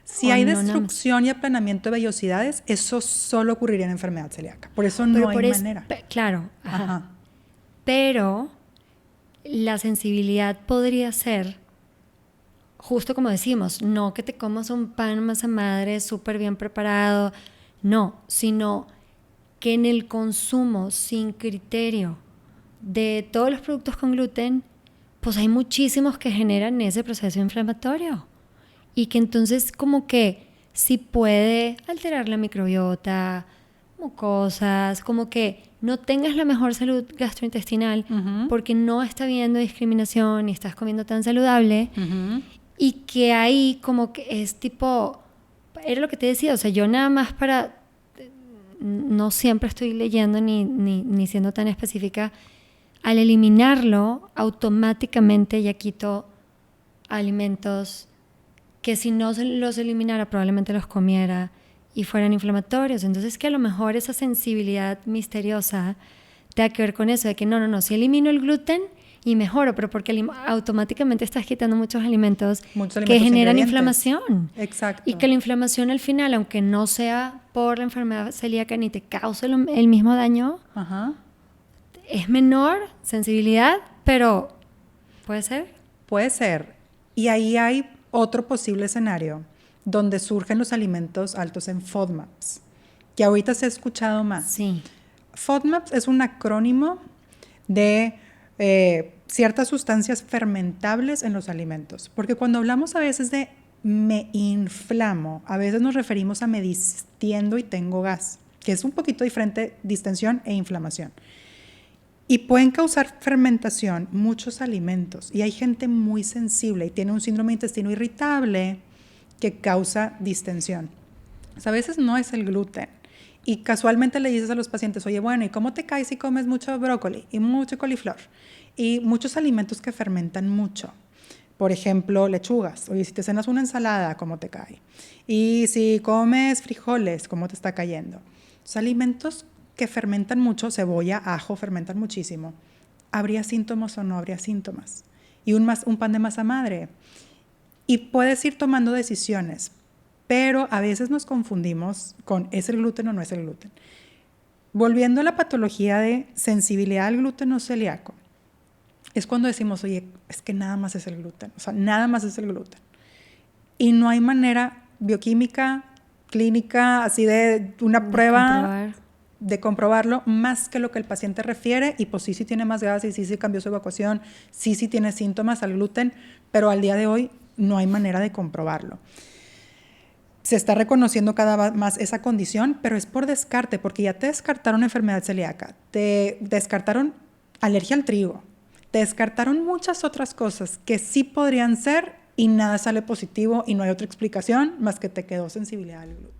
Si hay destrucción y aplanamiento de vellosidades, eso solo ocurriría en enfermedad celíaca. Por eso no hay manera. Claro. Pero la sensibilidad podría ser, justo como decimos, no que te comas un pan masa madre súper bien preparado, no, sino que en el consumo sin criterio de todos los productos con gluten, pues hay muchísimos que generan ese proceso inflamatorio. Y que entonces como que sí puede alterar la microbiota, mucosas, como que no tengas la mejor salud gastrointestinal porque no está habiendo discriminación y estás comiendo tan saludable. Y que ahí como que es tipo, era lo que te decía, o sea, yo nada más no siempre estoy leyendo ni siendo tan específica, al eliminarlo automáticamente ya quito alimentos que si no los eliminara probablemente los comiera y fueran inflamatorios. Entonces que a lo mejor esa sensibilidad misteriosa tenga que ver con eso, de que no, si elimino el gluten y mejoro, pero porque automáticamente estás quitando muchos alimentos que generan inflamación. Exacto. Y que la inflamación al final, aunque no sea por la enfermedad celíaca ni te cause el mismo daño, es menor sensibilidad, pero ¿puede ser? Puede ser. Y ahí hay otro posible escenario donde surgen los alimentos altos en FODMAPs, que ahorita se ha escuchado más. Sí. FODMAPs es un acrónimo de ciertas sustancias fermentables en los alimentos, porque cuando hablamos a veces de me inflamo, a veces nos referimos a me distiendo y tengo gas, que es un poquito diferente, distensión e inflamación. Y pueden causar fermentación muchos alimentos. Y hay gente muy sensible y tiene un síndrome de intestino irritable que causa distensión. O sea, a veces no es el gluten. Y casualmente le dices a los pacientes, oye, bueno, ¿y cómo te cae si comes mucho brócoli y mucho coliflor? Y muchos alimentos que fermentan mucho. Por ejemplo, lechugas. Oye, si te cenas una ensalada, ¿cómo te cae? Y si comes frijoles, ¿cómo te está cayendo? Los alimentos que fermentan mucho, cebolla, ajo, fermentan muchísimo. ¿Habría síntomas o no habría síntomas? Y un pan de masa madre. Y puedes ir tomando decisiones, pero a veces nos confundimos con ¿es el gluten o no es el gluten? Volviendo a la patología de sensibilidad al gluten o celíaco, es cuando decimos, oye, es que nada más es el gluten. O sea, nada más es el gluten. Y no hay manera bioquímica, clínica, así de una prueba de comprobarlo, más que lo que el paciente refiere, y pues sí tiene más gas, y sí cambió su evacuación, sí tiene síntomas al gluten, pero al día de hoy no hay manera de comprobarlo. Se está reconociendo cada vez más esa condición, pero es por descarte, porque ya te descartaron enfermedad celíaca, te descartaron alergia al trigo, te descartaron muchas otras cosas que sí podrían ser y nada sale positivo y no hay otra explicación más que te quedó sensibilidad al gluten.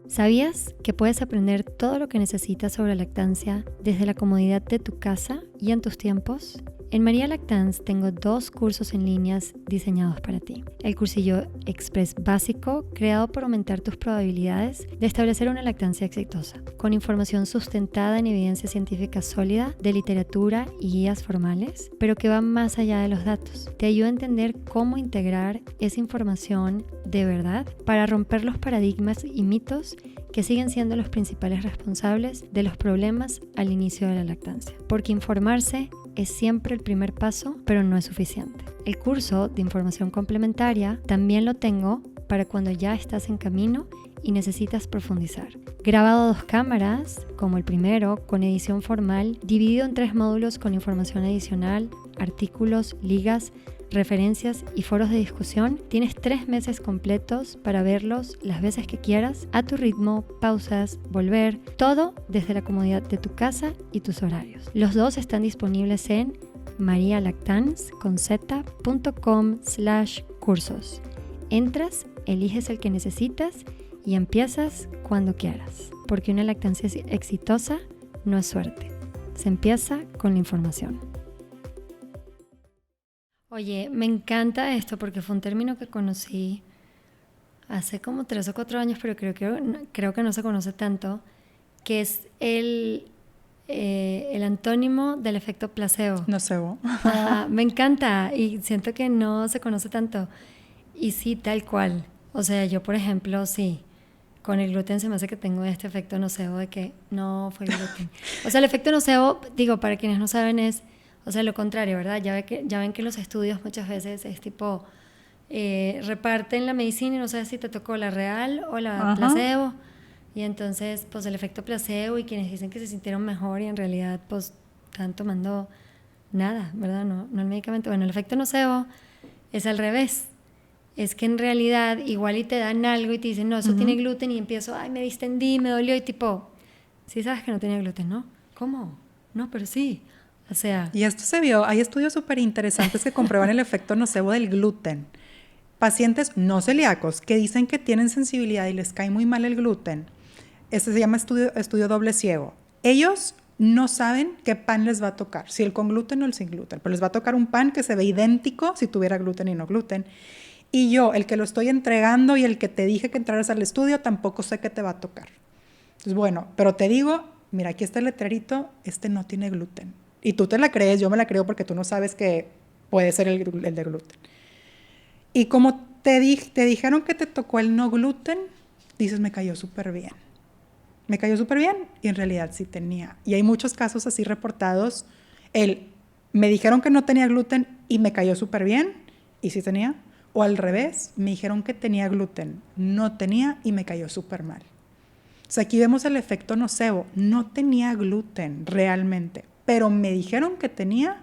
¿Sabías que puedes aprender todo lo que necesitas sobre lactancia desde la comodidad de tu casa y en tus tiempos? En María Lactance tengo 2 cursos en líneas diseñados para ti. El cursillo Express básico, creado para aumentar tus probabilidades de establecer una lactancia exitosa, con información sustentada en evidencia científica sólida, de literatura y guías formales, pero que va más allá de los datos. Te ayuda a entender cómo integrar esa información de verdad para romper los paradigmas y mitos que siguen siendo los principales responsables de los problemas al inicio de la lactancia. Porque informarse es siempre el primer paso, pero no es suficiente. El curso de información complementaria también lo tengo para cuando ya estás en camino y necesitas profundizar. Grabado a 2 cámaras, como el primero, con edición formal, dividido en 3 módulos con información adicional, artículos, ligas, referencias y foros de discusión. Tienes 3 meses completos para verlos las veces que quieras, a tu ritmo, pausas, volver, todo desde la comodidad de tu casa y tus horarios. Los dos están disponibles en marialactance.com/cursos. Entras, eliges el que necesitas y empiezas cuando quieras, porque una lactancia exitosa no es suerte, se empieza con la información. Oye, me encanta esto porque fue un término que conocí hace como 3 o 4 años, pero creo que no se conoce tanto, que es el antónimo del efecto placebo. Nocebo. Me encanta y siento que no se conoce tanto. Y sí, tal cual. O sea, yo, por ejemplo, sí, con el gluten se me hace que tengo este efecto nocebo de que no fue el gluten. O sea, el efecto nocebo, digo, para quienes no saben, es, o sea, lo contrario, ¿verdad? Ya ven que los estudios muchas veces es tipo, reparten la medicina y no sabes si te tocó la real o la placebo. Y entonces, pues el efecto placebo y quienes dicen que se sintieron mejor y en realidad, pues, están tomando nada, ¿verdad? No el medicamento. Bueno, el efecto nocebo es al revés. Es que en realidad igual y te dan algo y te dicen, no, eso tiene gluten y empiezo, ay, me distendí, me dolió y tipo, sí sabes que no tenía gluten, ¿no? ¿Cómo? No, pero sí. O sea... Y esto se vio, hay estudios súper interesantes que comprueban el efecto nocebo del gluten. Pacientes no celíacos que dicen que tienen sensibilidad y les cae muy mal el gluten. Este se llama estudio doble ciego. Ellos no saben qué pan les va a tocar, si el con gluten o el sin gluten, pero les va a tocar un pan que se ve idéntico si tuviera gluten y no gluten. Y yo, el que lo estoy entregando y el que te dije que entraras al estudio, tampoco sé qué te va a tocar. Entonces, bueno, pero te digo, mira, aquí está el letrerito, este no tiene gluten. Y tú te la crees, yo me la creo porque tú no sabes que puede ser el de gluten. Y como te dijeron que te tocó el no gluten, dices, me cayó súper bien. Me cayó súper bien y en realidad sí tenía. Y hay muchos casos así reportados. Me dijeron que no tenía gluten y me cayó súper bien y sí tenía. O al revés, me dijeron que tenía gluten, no tenía y me cayó súper mal. O sea, aquí vemos el efecto nocebo. No tenía gluten realmente, pero me dijeron que tenía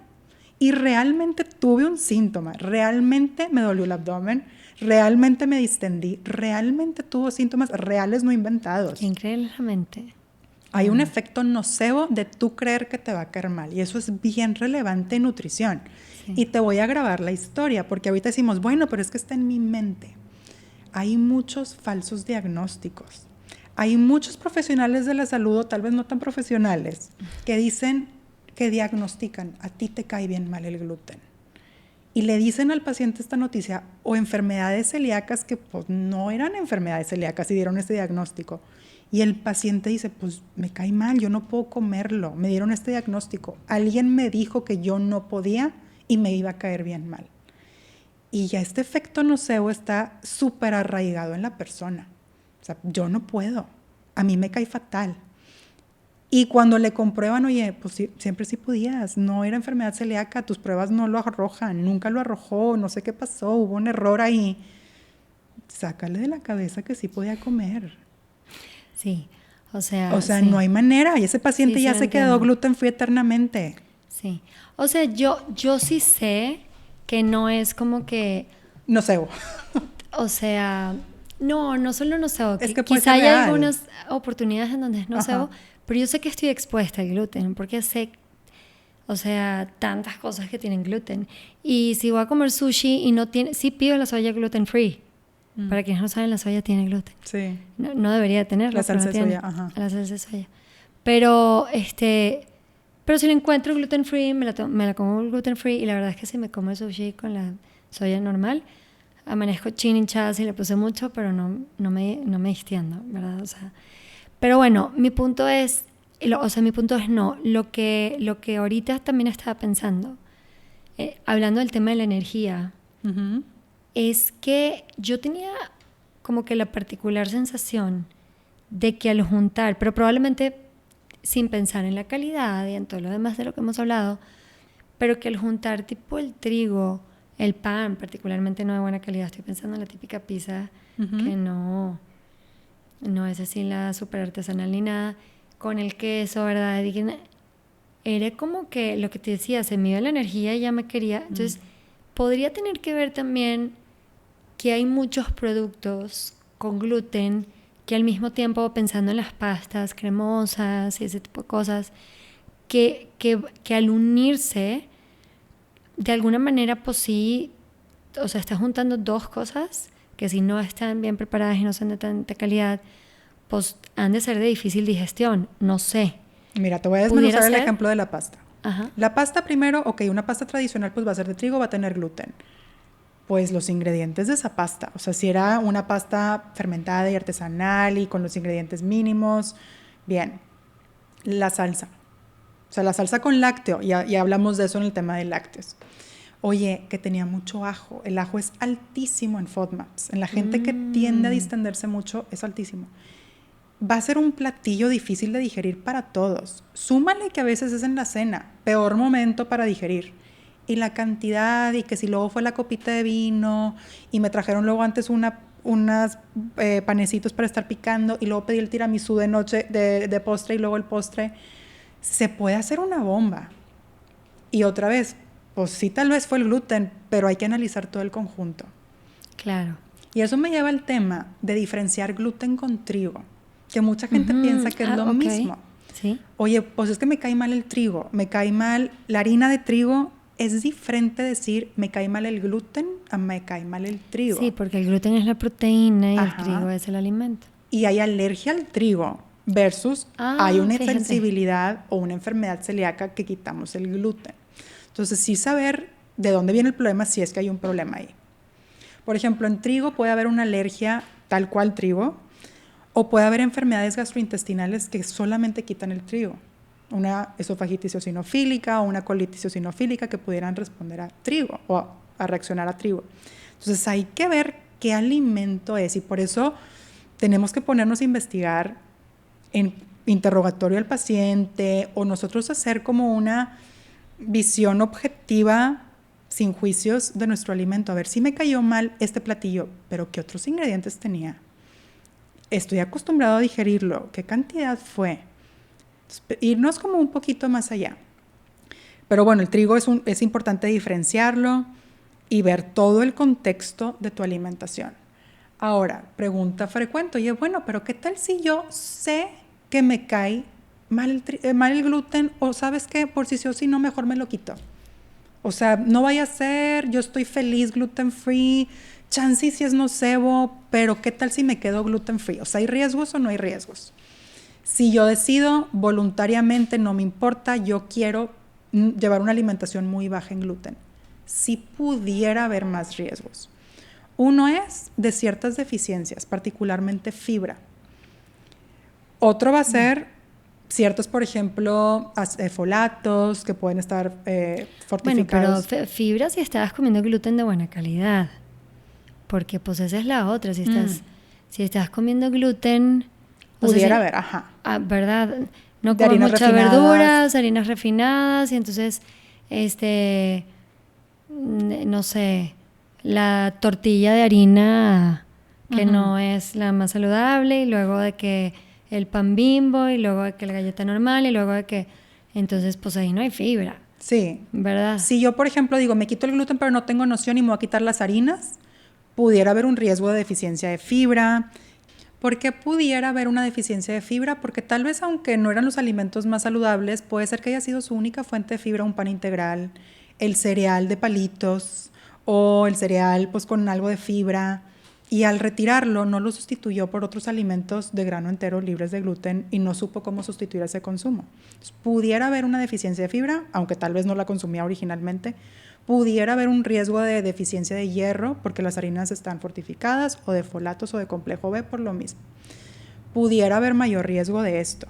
y realmente tuve un síntoma. Realmente me dolió el abdomen, realmente me distendí, realmente tuvo síntomas reales no inventados. Increíblemente. Hay un efecto nocebo de tú creer que te va a caer mal y eso es bien relevante en nutrición. Sí. Y te voy a grabar la historia porque ahorita decimos, bueno, pero es que está en mi mente. Hay muchos falsos diagnósticos. Hay muchos profesionales de la salud, o tal vez no tan profesionales, que dicen que diagnostican, a ti te cae bien mal el gluten. Y le dicen al paciente esta noticia, o enfermedades celíacas que pues, no eran enfermedades celíacas y dieron este diagnóstico. Y el paciente dice, pues me cae mal, yo no puedo comerlo, me dieron este diagnóstico. Alguien me dijo que yo no podía y me iba a caer bien mal. Y ya este efecto nocebo está súper arraigado en la persona. O sea, yo no puedo, a mí me cae fatal. Y cuando le comprueban, oye, pues sí, siempre sí podías, no era enfermedad celíaca, tus pruebas no lo arrojan, nunca lo arrojó, no sé qué pasó, hubo un error ahí. Sácale de la cabeza que sí podía comer. Sí, o sea, sí. No hay manera, y ese paciente ya se quedó gluten free eternamente. Sí, o sea, yo sí sé que no es como que... Nocebo. O sea, no solo nocebo. Es que quizá hay algunas oportunidades en donde es nocebo, pero yo sé que estoy expuesta al gluten, porque sé, o sea, tantas cosas que tienen gluten. Y si voy a comer sushi y no tiene... Sí pido la soya gluten free. Para quienes no saben, la soya tiene gluten. Sí. No debería tenerlo. La salsa de soya, La salsa de soya. Pero si la encuentro gluten free, me la como gluten free. Y la verdad es que si me como el sushi con la soya normal, amanezco chin hinchada si le puse mucho, pero no me distiendo, ¿verdad? O sea, pero bueno, mi punto es no. Lo que ahorita también estaba pensando, hablando del tema de la energía, es que yo tenía como que la particular sensación de que al juntar, pero probablemente sin pensar en la calidad y en todo lo demás de lo que hemos hablado, pero que al juntar tipo el trigo, el pan, particularmente no de buena calidad, estoy pensando en la típica pizza que no es así la súper artesanal ni nada, con el queso, ¿verdad? Era como que lo que te decía, se me iba la energía y ya me quería. Entonces podría tener que ver también que hay muchos productos con gluten que al mismo tiempo, pensando en las pastas cremosas y ese tipo de cosas, que al unirse, de alguna manera, pues sí, o sea, estás juntando dos cosas que si no están bien preparadas y no son de tanta calidad, pues han de ser de difícil digestión, no sé. Mira, te voy a desmenuzar el ejemplo de la pasta. Ajá. La pasta primero, ok, una pasta tradicional pues va a ser de trigo, va a tener gluten. Pues los ingredientes de esa pasta, o sea, si era una pasta fermentada y artesanal y con los ingredientes mínimos, bien. La salsa, o sea, la salsa con lácteo, ya hablamos de eso en el tema de lácteos. Oye, que tenía mucho ajo, el ajo es altísimo en FODMAPs, en la gente que tiende a distenderse mucho es altísimo. Va a ser un platillo difícil de digerir para todos. Súmale que a veces es en la cena, peor momento para digerir. Y la cantidad, y que si luego fue la copita de vino, y me trajeron luego antes unas panecitos para estar picando, y luego pedí el tiramisú de noche, de postre, y luego el postre. Se puede hacer una bomba. Y otra vez, pues sí, tal vez fue el gluten, pero hay que analizar todo el conjunto. Claro. Y eso me lleva al tema de diferenciar gluten con trigo, que mucha gente piensa que es lo mismo. ¿Sí? Oye, pues es que me cae mal el trigo, me cae mal la harina de trigo. Es diferente decir me cae mal el gluten a me cae mal el trigo. Sí, porque el gluten es la proteína y el trigo es el alimento. Y hay alergia al trigo versus hay una sensibilidad o una enfermedad celíaca que quitamos el gluten. Entonces, sí saber de dónde viene el problema si es que hay un problema ahí. Por ejemplo, en trigo puede haber una alergia tal cual trigo, o puede haber enfermedades gastrointestinales que solamente quitan el trigo. Una esofagitis eosinofílica o una colitis eosinofílica que pudieran responder a trigo o a reaccionar a trigo. Entonces hay que ver qué alimento es y por eso tenemos que ponernos a investigar en interrogatorio al paciente o nosotros hacer como una visión objetiva sin juicios de nuestro alimento. A ver, si me cayó mal este platillo, pero ¿qué otros ingredientes tenía? Estoy acostumbrado a digerirlo. ¿Qué cantidad fue? Irnos como un poquito más allá. Pero bueno, el trigo es importante diferenciarlo y ver todo el contexto de tu alimentación. Ahora, pregunta frecuente, oye, bueno, pero ¿qué tal si yo sé que me cae mal el gluten o sabes qué, por si sí o si no, mejor me lo quito? O sea, no vaya a ser, yo estoy feliz gluten free, chance si es nocebo, pero ¿qué tal si me quedo gluten free? O sea, ¿hay riesgos o no hay riesgos? Si yo decido voluntariamente, no me importa, yo quiero llevar una alimentación muy baja en gluten, sí pudiera haber más riesgos. Uno es de ciertas deficiencias, particularmente fibra. Otro va a ser ciertos, por ejemplo, folatos que pueden estar fortificados. Bueno, pero fibra si estabas comiendo gluten de buena calidad, porque pues esa es la otra, si estás comiendo gluten... Pudiera haber, ajá. ¿Verdad? No comes muchas verduras, harinas refinadas, y entonces, no sé, la tortilla de harina que no es la más saludable, y luego de que el pan Bimbo, y luego de que la galleta normal, y luego de que... Entonces, pues ahí no hay fibra. Sí. ¿Verdad? Si yo, por ejemplo, digo, me quito el gluten, pero no tengo noción y me voy a quitar las harinas, pudiera haber un riesgo de deficiencia de fibra. ¿Por qué pudiera haber una deficiencia de fibra? Porque tal vez, aunque no eran los alimentos más saludables, puede ser que haya sido su única fuente de fibra un pan integral, el cereal de palitos o el cereal pues con algo de fibra, y al retirarlo no lo sustituyó por otros alimentos de grano entero libres de gluten y no supo cómo sustituir ese consumo. Entonces, pudiera haber una deficiencia de fibra, aunque tal vez no la consumía originalmente. Pudiera haber un riesgo de deficiencia de hierro porque las harinas están fortificadas, o de folatos o de complejo B por lo mismo. Pudiera haber mayor riesgo de esto.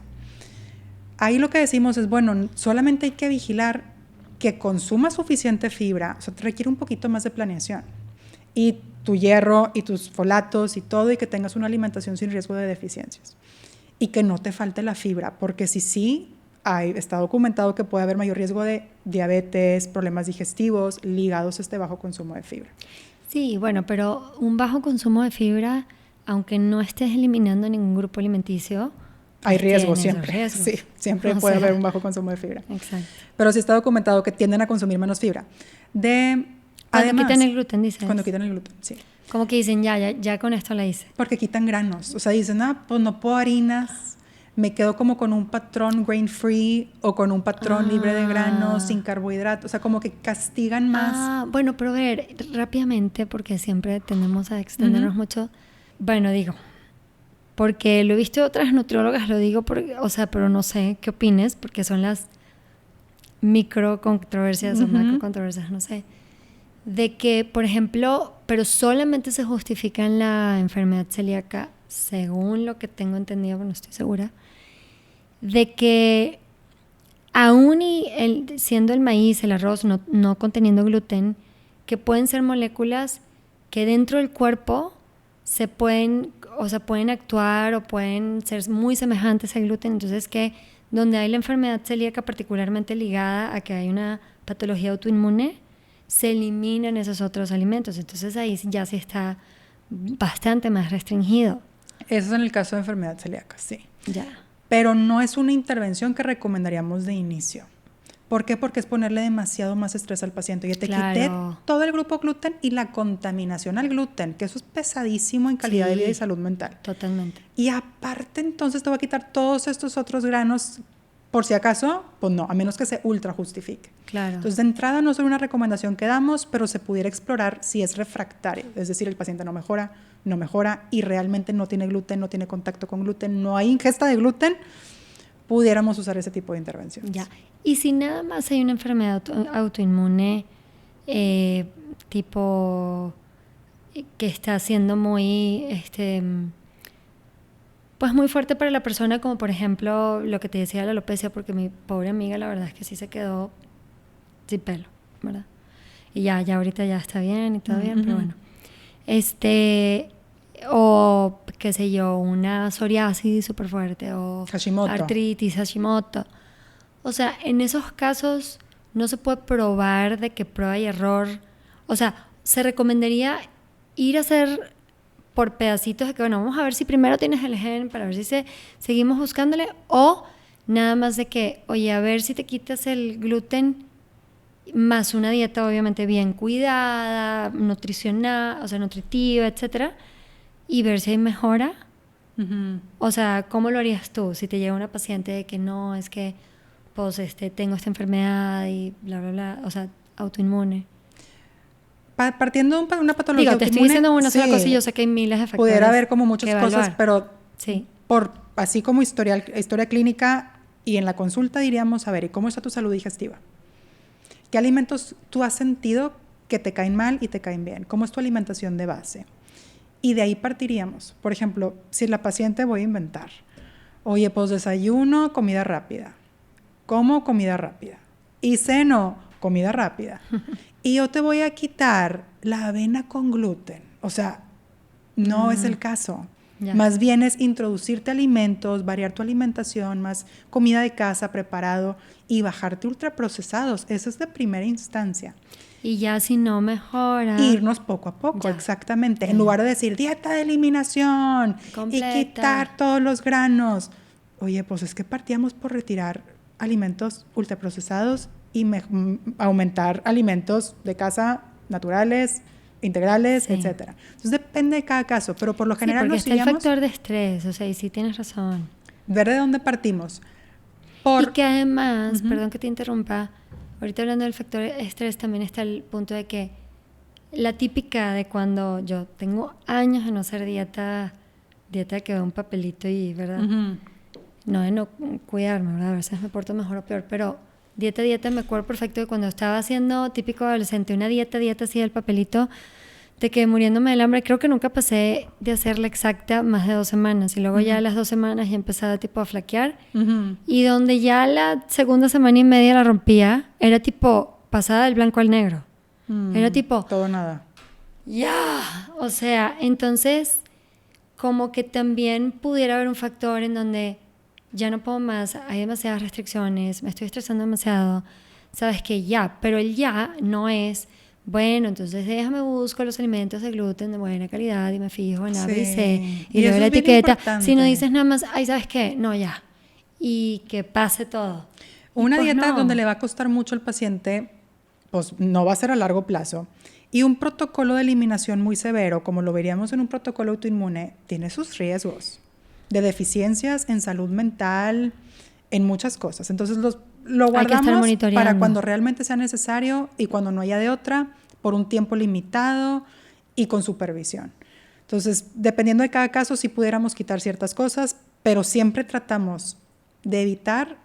Ahí lo que decimos es, bueno, solamente hay que vigilar que consuma suficiente fibra, o sea, te requiere un poquito más de planeación. Y tu hierro y tus folatos y todo, y que tengas una alimentación sin riesgo de deficiencias. Y que no te falte la fibra, porque sí, está documentado que puede haber mayor riesgo de diabetes, problemas digestivos, ligados a este bajo consumo de fibra. Sí, bueno, pero un bajo consumo de fibra, aunque no estés eliminando ningún grupo alimenticio, hay riesgo siempre. Sí, siempre puede haber un bajo consumo de fibra. Exacto. Pero sí está documentado que tienden a consumir menos fibra. De Cuando Además, quitan el gluten, dices. Cuando quitan el gluten, sí. Como que dicen, ya con esto la hice. Porque quitan granos. O sea, dicen, pues no puedo harinas, me quedo como con un patrón grain free o con un patrón libre de granos, sin carbohidratos. O sea, como que castigan más. Bueno, pero a ver, rápidamente, porque siempre tendemos a extendernos mucho. Bueno, digo, porque lo he visto de otras nutriólogas, lo digo, o sea, pero no sé qué opines, porque son las micro controversias o macro controversias, no sé. De que, por ejemplo, pero solamente se justifica en la enfermedad celíaca, según lo que tengo entendido, pero no estoy segura, de que aún siendo el maíz, el arroz, no conteniendo gluten, que pueden ser moléculas que dentro del cuerpo se pueden actuar o pueden ser muy semejantes al gluten. Entonces, que donde hay la enfermedad celíaca particularmente ligada a que hay una patología autoinmune, se eliminan esos otros alimentos. Entonces, ahí ya sí está bastante más restringido. Eso es en el caso de enfermedad celíaca, sí. Ya. Pero no es una intervención que recomendaríamos de inicio. ¿Por qué? Porque es ponerle demasiado más estrés al paciente. Yo te quité todo el grupo gluten y la contaminación al gluten, que eso es pesadísimo en calidad de vida y salud mental. Totalmente. Y aparte, entonces te voy a quitar todos estos otros granos, por si acaso, pues no, a menos que se ultra justifique. Claro. Entonces, de entrada no es una recomendación que damos, pero se pudiera explorar si es refractario. Es decir, el paciente no mejora y realmente no tiene gluten, no tiene contacto con gluten, no hay ingesta de gluten, pudiéramos usar ese tipo de intervenciones. Ya. Y si nada más hay una enfermedad autoinmune tipo que está siendo muy pues muy fuerte para la persona, como por ejemplo lo que te decía de la alopecia, porque mi pobre amiga la verdad es que sí se quedó sin pelo, ¿verdad? Y ya ahorita ya está bien y todo bien, pero bueno. O qué sé yo, una psoriasis súper fuerte, o Hashimoto. artritis, Hashimoto. O sea, en esos casos no se puede probar de que prueba y error. O sea, se recomendaría ir a hacer por pedacitos de que, bueno, vamos a ver si primero tienes el gen para ver si seguimos buscándole, o nada más de que, oye, a ver si te quitas el gluten más una dieta obviamente bien cuidada, nutricional, o sea, nutritiva, etcétera, y ver si hay mejora. O sea, ¿cómo lo harías tú si te llega una paciente de que no, es que pues tengo esta enfermedad y bla, bla, bla, o sea, autoinmune? Partiendo de una patología Digo, te estoy diciendo una sola cosa y yo sé que hay miles de factores. Pudiera haber como muchas cosas, pero sí. Así como historia clínica y en la consulta diríamos, a ver, ¿y cómo está tu salud digestiva? ¿Qué alimentos tú has sentido que te caen mal y te caen bien? ¿Cómo es tu alimentación de base? Y de ahí partiríamos. Por ejemplo, si la paciente, voy a inventar, oye, pues desayuno, comida rápida, como comida rápida, y ceno, comida rápida, y yo te voy a quitar la avena con gluten. O sea, no es el caso. Ya. Más bien es introducirte alimentos, variar tu alimentación, más comida de casa, preparado, y bajarte ultraprocesados. Eso es de primera instancia. Y ya si no mejora, irnos poco a poco, ya. Exactamente. En lugar de decir dieta de eliminación completa y quitar todos los granos. Oye, pues es que partíamos por retirar alimentos ultraprocesados y aumentar alimentos de casa naturales, integrales, sí, etcétera. Entonces depende de cada caso, pero por lo general porque está el factor de estrés, o sea, y sí tienes razón. Ver de dónde partimos. Y que además, perdón que te interrumpa, ahorita hablando del factor estrés también está el punto de que la típica de cuando yo tengo años de no hacer dieta que veo un papelito y, ¿verdad? No de no cuidarme, ¿verdad? A veces me porto mejor o peor, pero dieta, me acuerdo perfecto de cuando estaba haciendo típico adolescente, una dieta así del papelito, de que muriéndome del hambre, creo que nunca pasé de hacerla exacta más de 2 semanas, y luego ya a las 2 semanas ya empezaba tipo a flaquear, y donde ya la segunda semana y media la rompía, era tipo pasada del blanco al negro, era tipo todo nada, o sea, entonces como que también pudiera haber un factor en donde ya no puedo más, hay demasiadas restricciones, me estoy estresando demasiado, sabes que pero el ya no es, bueno, entonces déjame busco los alimentos de gluten de buena calidad y me fijo en A, B, C y luego la etiqueta, si no dices nada más, ay, ¿sabes qué? No, ya, y que pase todo. Una dieta donde le va a costar mucho al paciente pues no va a ser a largo plazo. Y un protocolo de eliminación muy severo, como lo veríamos en un protocolo autoinmune, tiene sus riesgos de deficiencias en salud mental, en muchas cosas. Entonces lo guardamos para cuando realmente sea necesario y cuando no haya de otra, por un tiempo limitado y con supervisión. Entonces, dependiendo de cada caso, sí pudiéramos quitar ciertas cosas, pero siempre tratamos de evitar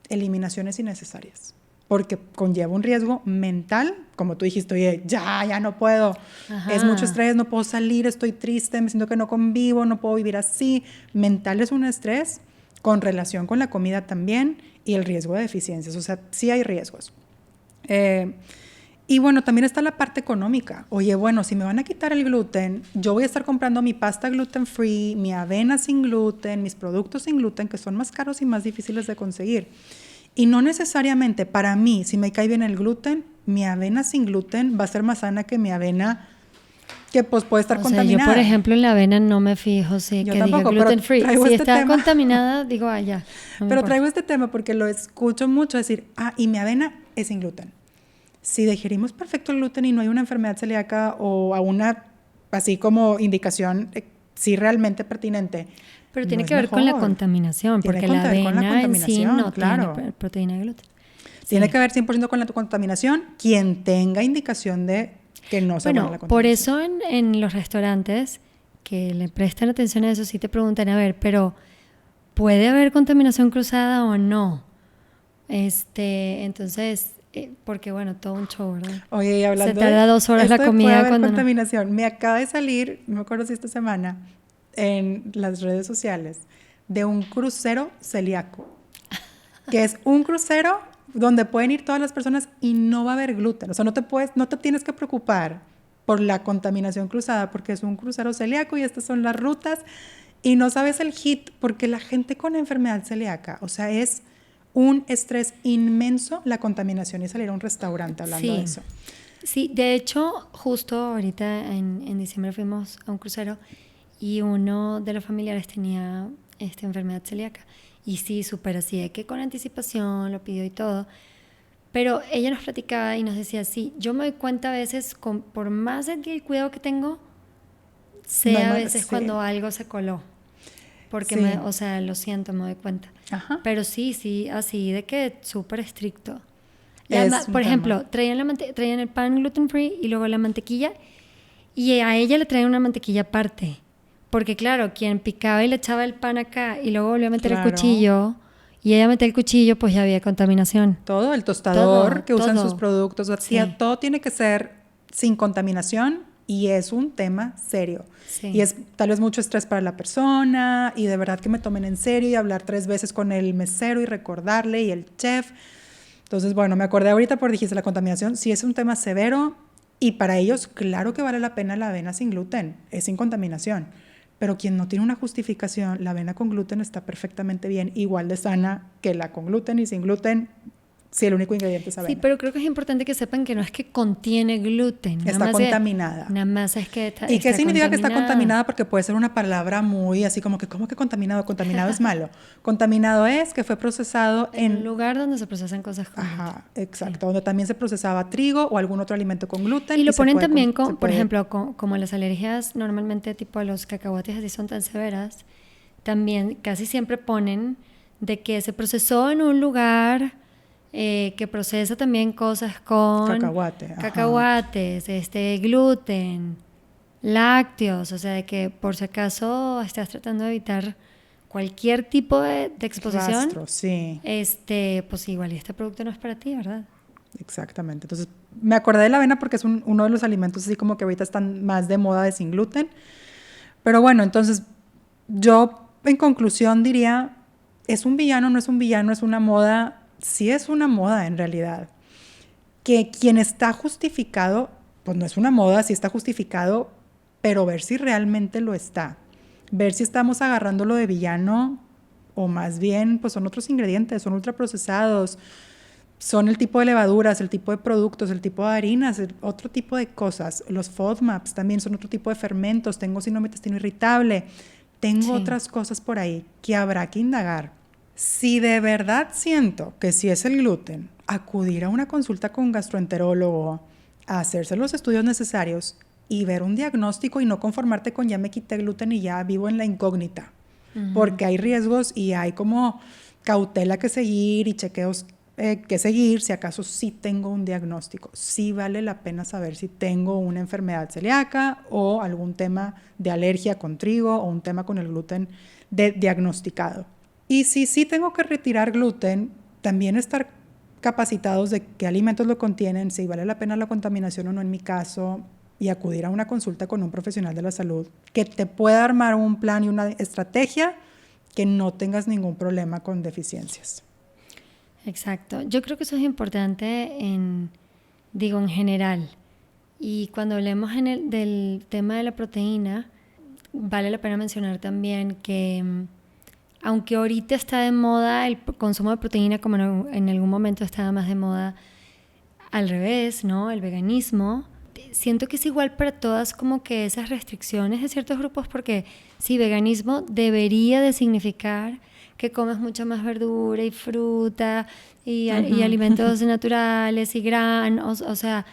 eliminaciones innecesarias, porque conlleva un riesgo mental, como tú dijiste, oye, ya no puedo, Ajá. Es mucho estrés, no puedo salir, estoy triste, me siento que no convivo, no puedo vivir así. Mental es un estrés con relación con la comida también y el riesgo de deficiencias, o sea, sí hay riesgos. Y bueno, también está la parte económica. Oye, bueno, si me van a quitar el gluten, yo voy a estar comprando mi pasta gluten free, mi avena sin gluten, mis productos sin gluten, que son más caros y más difíciles de conseguir. Y no necesariamente para mí, si me cae bien el gluten, mi avena sin gluten va a ser más sana que mi avena que pues puede estar contaminada. Yo, por ejemplo, en la avena no me fijo que diga gluten free. Si está contaminada, digo, ya. No pero traigo este tema porque lo escucho mucho decir, y mi avena es sin gluten. Si digerimos perfecto el gluten y no hay una enfermedad celíaca o a una, así como indicación, sí realmente pertinente. Pero tiene que ver con la contaminación, porque la avena en sí no tiene proteína de gluten. Tiene que ver 100% con la contaminación, quien tenga indicación de que no se buena la contaminación. Por eso en los restaurantes que le prestan atención a eso, sí te preguntan, a ver, pero ¿puede haber contaminación cruzada o no? Entonces, porque bueno, todo un show, ¿verdad? Oye, y hablando se tarda 2 horas la comida puede haber cuando contaminación. Me acaba de salir, no me acuerdo si esta semana, en las redes sociales, de un crucero celíaco, que es un crucero donde pueden ir todas las personas y no va a haber gluten. O sea, no te tienes que preocupar por la contaminación cruzada porque es un crucero celíaco y estas son las rutas y no sabes el hit porque la gente con enfermedad celíaca, o sea, es un estrés inmenso la contaminación y salir a un restaurante hablando de eso. Sí, de hecho, justo ahorita en diciembre fuimos a un crucero y uno de los familiares tenía enfermedad celíaca. Y sí, súper así, de que con anticipación lo pidió y todo. Pero ella nos platicaba y nos decía, sí, yo me doy cuenta a veces, por más el cuidado que tengo, a veces cuando algo se coló. Porque, lo siento, me doy cuenta. Ajá. Pero sí, así de que súper estricto. Y además, por ejemplo, traían el pan gluten free y luego la mantequilla. Y a ella le traían una mantequilla aparte. Porque claro, quien picaba y le echaba el pan acá y luego volvió a meter el cuchillo y ella metía el cuchillo, pues ya había contaminación. Todo, el tostador que usan sus productos, todo tiene que ser sin contaminación y es un tema serio. Sí. Y es tal vez mucho estrés para la persona y de verdad que me tomen en serio y hablar 3 veces con el mesero y recordarle y el chef. Entonces, bueno, me acordé ahorita porque dijiste la contaminación, sí es un tema severo y para ellos claro que vale la pena la avena sin gluten, es sin contaminación. Pero quien no tiene una justificación, la avena con gluten está perfectamente bien, igual de sana que la con gluten y sin gluten, si el único ingrediente es avena. Sí, pero creo que es importante que sepan que no es que contiene gluten. Está contaminada. Nada más es que está ¿Y qué significa que está contaminada? Porque puede ser una palabra muy así como que, ¿cómo que contaminado? Contaminado es malo. Contaminado es que fue procesado en un lugar donde se procesan cosas con gluten. Ajá, exacto. Sí. Donde también se procesaba trigo o algún otro alimento con gluten. Y lo ponen también por ejemplo, como las alergias normalmente tipo a los cacahuates así son tan severas, también casi siempre ponen de que se procesó en un lugar que procesa también cosas con cacahuates, gluten, lácteos, o sea, de que por si acaso estás tratando de evitar cualquier tipo de exposición, rastro, sí. Pues igual este producto no es para ti, ¿verdad? Exactamente. Entonces, me acordé de la avena porque es uno de los alimentos así como que ahorita están más de moda de sin gluten. Pero bueno, entonces yo en conclusión diría, ¿es un villano, no es un villano, es una moda? Sí es una moda en realidad. Que quien está justificado, pues no es una moda, sí está justificado, pero ver si realmente lo está. Ver si estamos agarrándolo de villano o más bien pues son otros ingredientes, son ultraprocesados, son el tipo de levaduras, el tipo de productos, el tipo de harinas, otro tipo de cosas. Los FODMAPs también son otro tipo de fermentos. Tengo síndrome de intestino irritable. Tengo otras cosas por ahí que habrá que indagar. Si de verdad siento que si es el gluten acudir a una consulta con gastroenterólogo, a hacerse los estudios necesarios y ver un diagnóstico y no conformarte con ya me quité gluten y ya vivo en la incógnita. Porque hay riesgos y hay como cautela que seguir y chequeos que seguir si acaso sí tengo un diagnóstico. Sí vale la pena saber si tengo una enfermedad celíaca o algún tema de alergia con trigo o un tema con el gluten diagnosticado. Y si sí tengo que retirar gluten, también estar capacitados de qué alimentos lo contienen, si vale la pena la contaminación o no en mi caso, y acudir a una consulta con un profesional de la salud que te pueda armar un plan y una estrategia que no tengas ningún problema con deficiencias. Exacto. Yo creo que eso es importante en general. Y cuando hablemos del tema de la proteína, vale la pena mencionar también que aunque ahorita está de moda el consumo de proteína, como en algún momento estaba más de moda al revés, ¿no? El veganismo. Siento que es igual para todas como que esas restricciones de ciertos grupos, porque sí, veganismo debería de significar que comes mucha más verdura y fruta y alimentos naturales y granos, o sea,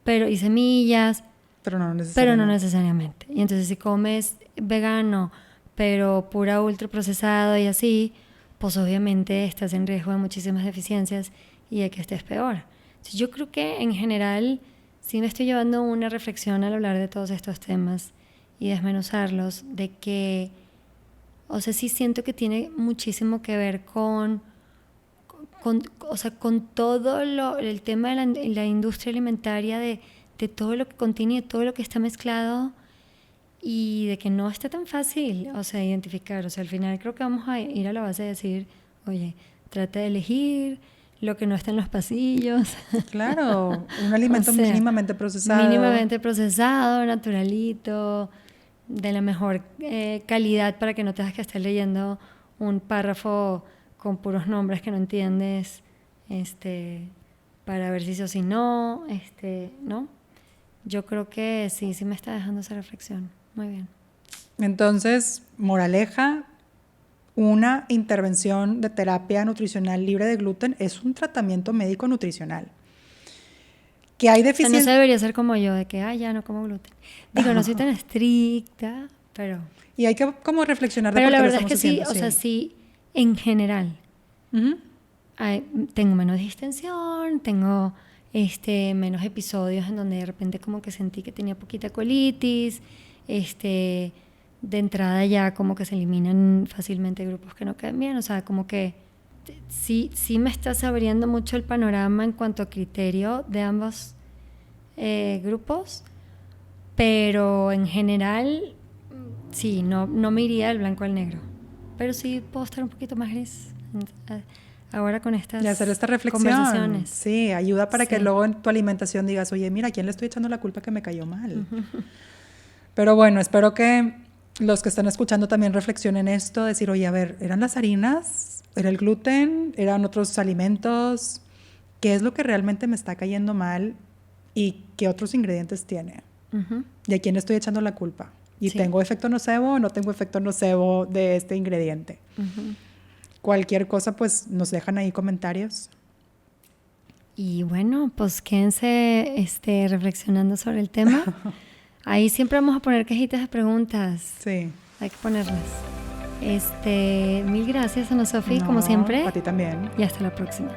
y semillas, pero no necesariamente. Y entonces si comes vegano, pero pura ultraprocesado y así, pues obviamente estás en riesgo de muchísimas deficiencias y de que estés peor. Entonces, yo creo que en general sí me estoy llevando una reflexión al hablar de todos estos temas y desmenuzarlos, de que, o sea, sí siento que tiene muchísimo que ver con todo el tema de la industria alimentaria, de todo lo que contiene y de todo lo que está mezclado, y de que no está tan fácil, o sea, identificar. O sea, al final creo que vamos a ir a la base de decir, oye, trata de elegir lo que no está en los pasillos. Claro, un alimento mínimamente procesado. Mínimamente procesado, naturalito, de la mejor calidad, para que no tengas que estar leyendo un párrafo con puros nombres que no entiendes, para ver si sí o si no, ¿no? Yo creo que sí me está dejando esa reflexión. Muy bien. Entonces, moraleja, una intervención de terapia nutricional libre de gluten es un tratamiento médico nutricional. Que hay deficiencias. O sea, no se debería ser como yo, de que, ya no como gluten. Digo, no soy tan estricta, pero... Y hay que como reflexionar de pero por qué la lo verdad es que estamos sí, haciendo. o sea, sí, en general. Tengo menos distensión, tengo menos episodios en donde de repente como que sentí que tenía poquita colitis, de entrada ya como que se eliminan fácilmente grupos que no quedan bien, o sea, como que sí me estás abriendo mucho el panorama en cuanto a criterio de ambos grupos, pero en general sí, no me iría del blanco al negro, pero sí puedo estar un poquito más gris ahora con estas y hacer esta reflexión. Conversaciones. Sí, ayuda para que luego en tu alimentación digas, oye, mira, ¿a quién le estoy echando la culpa que me cayó mal? Pero bueno, espero que los que están escuchando también reflexionen esto, decir, oye, a ver, ¿eran las harinas? ¿Era el gluten? ¿Eran otros alimentos? ¿Qué es lo que realmente me está cayendo mal? ¿Y qué otros ingredientes tiene? ¿Y a quién le estoy echando la culpa? ¿Y tengo efecto nocebo o no tengo efecto nocebo de este ingrediente? Cualquier cosa, pues nos dejan ahí comentarios. Y bueno, pues quédense reflexionando sobre el tema. Ahí siempre vamos a poner cajitas de preguntas. Sí. Hay que ponerlas. Mil gracias, Ana Sofía, como siempre. A ti también. Y hasta la próxima.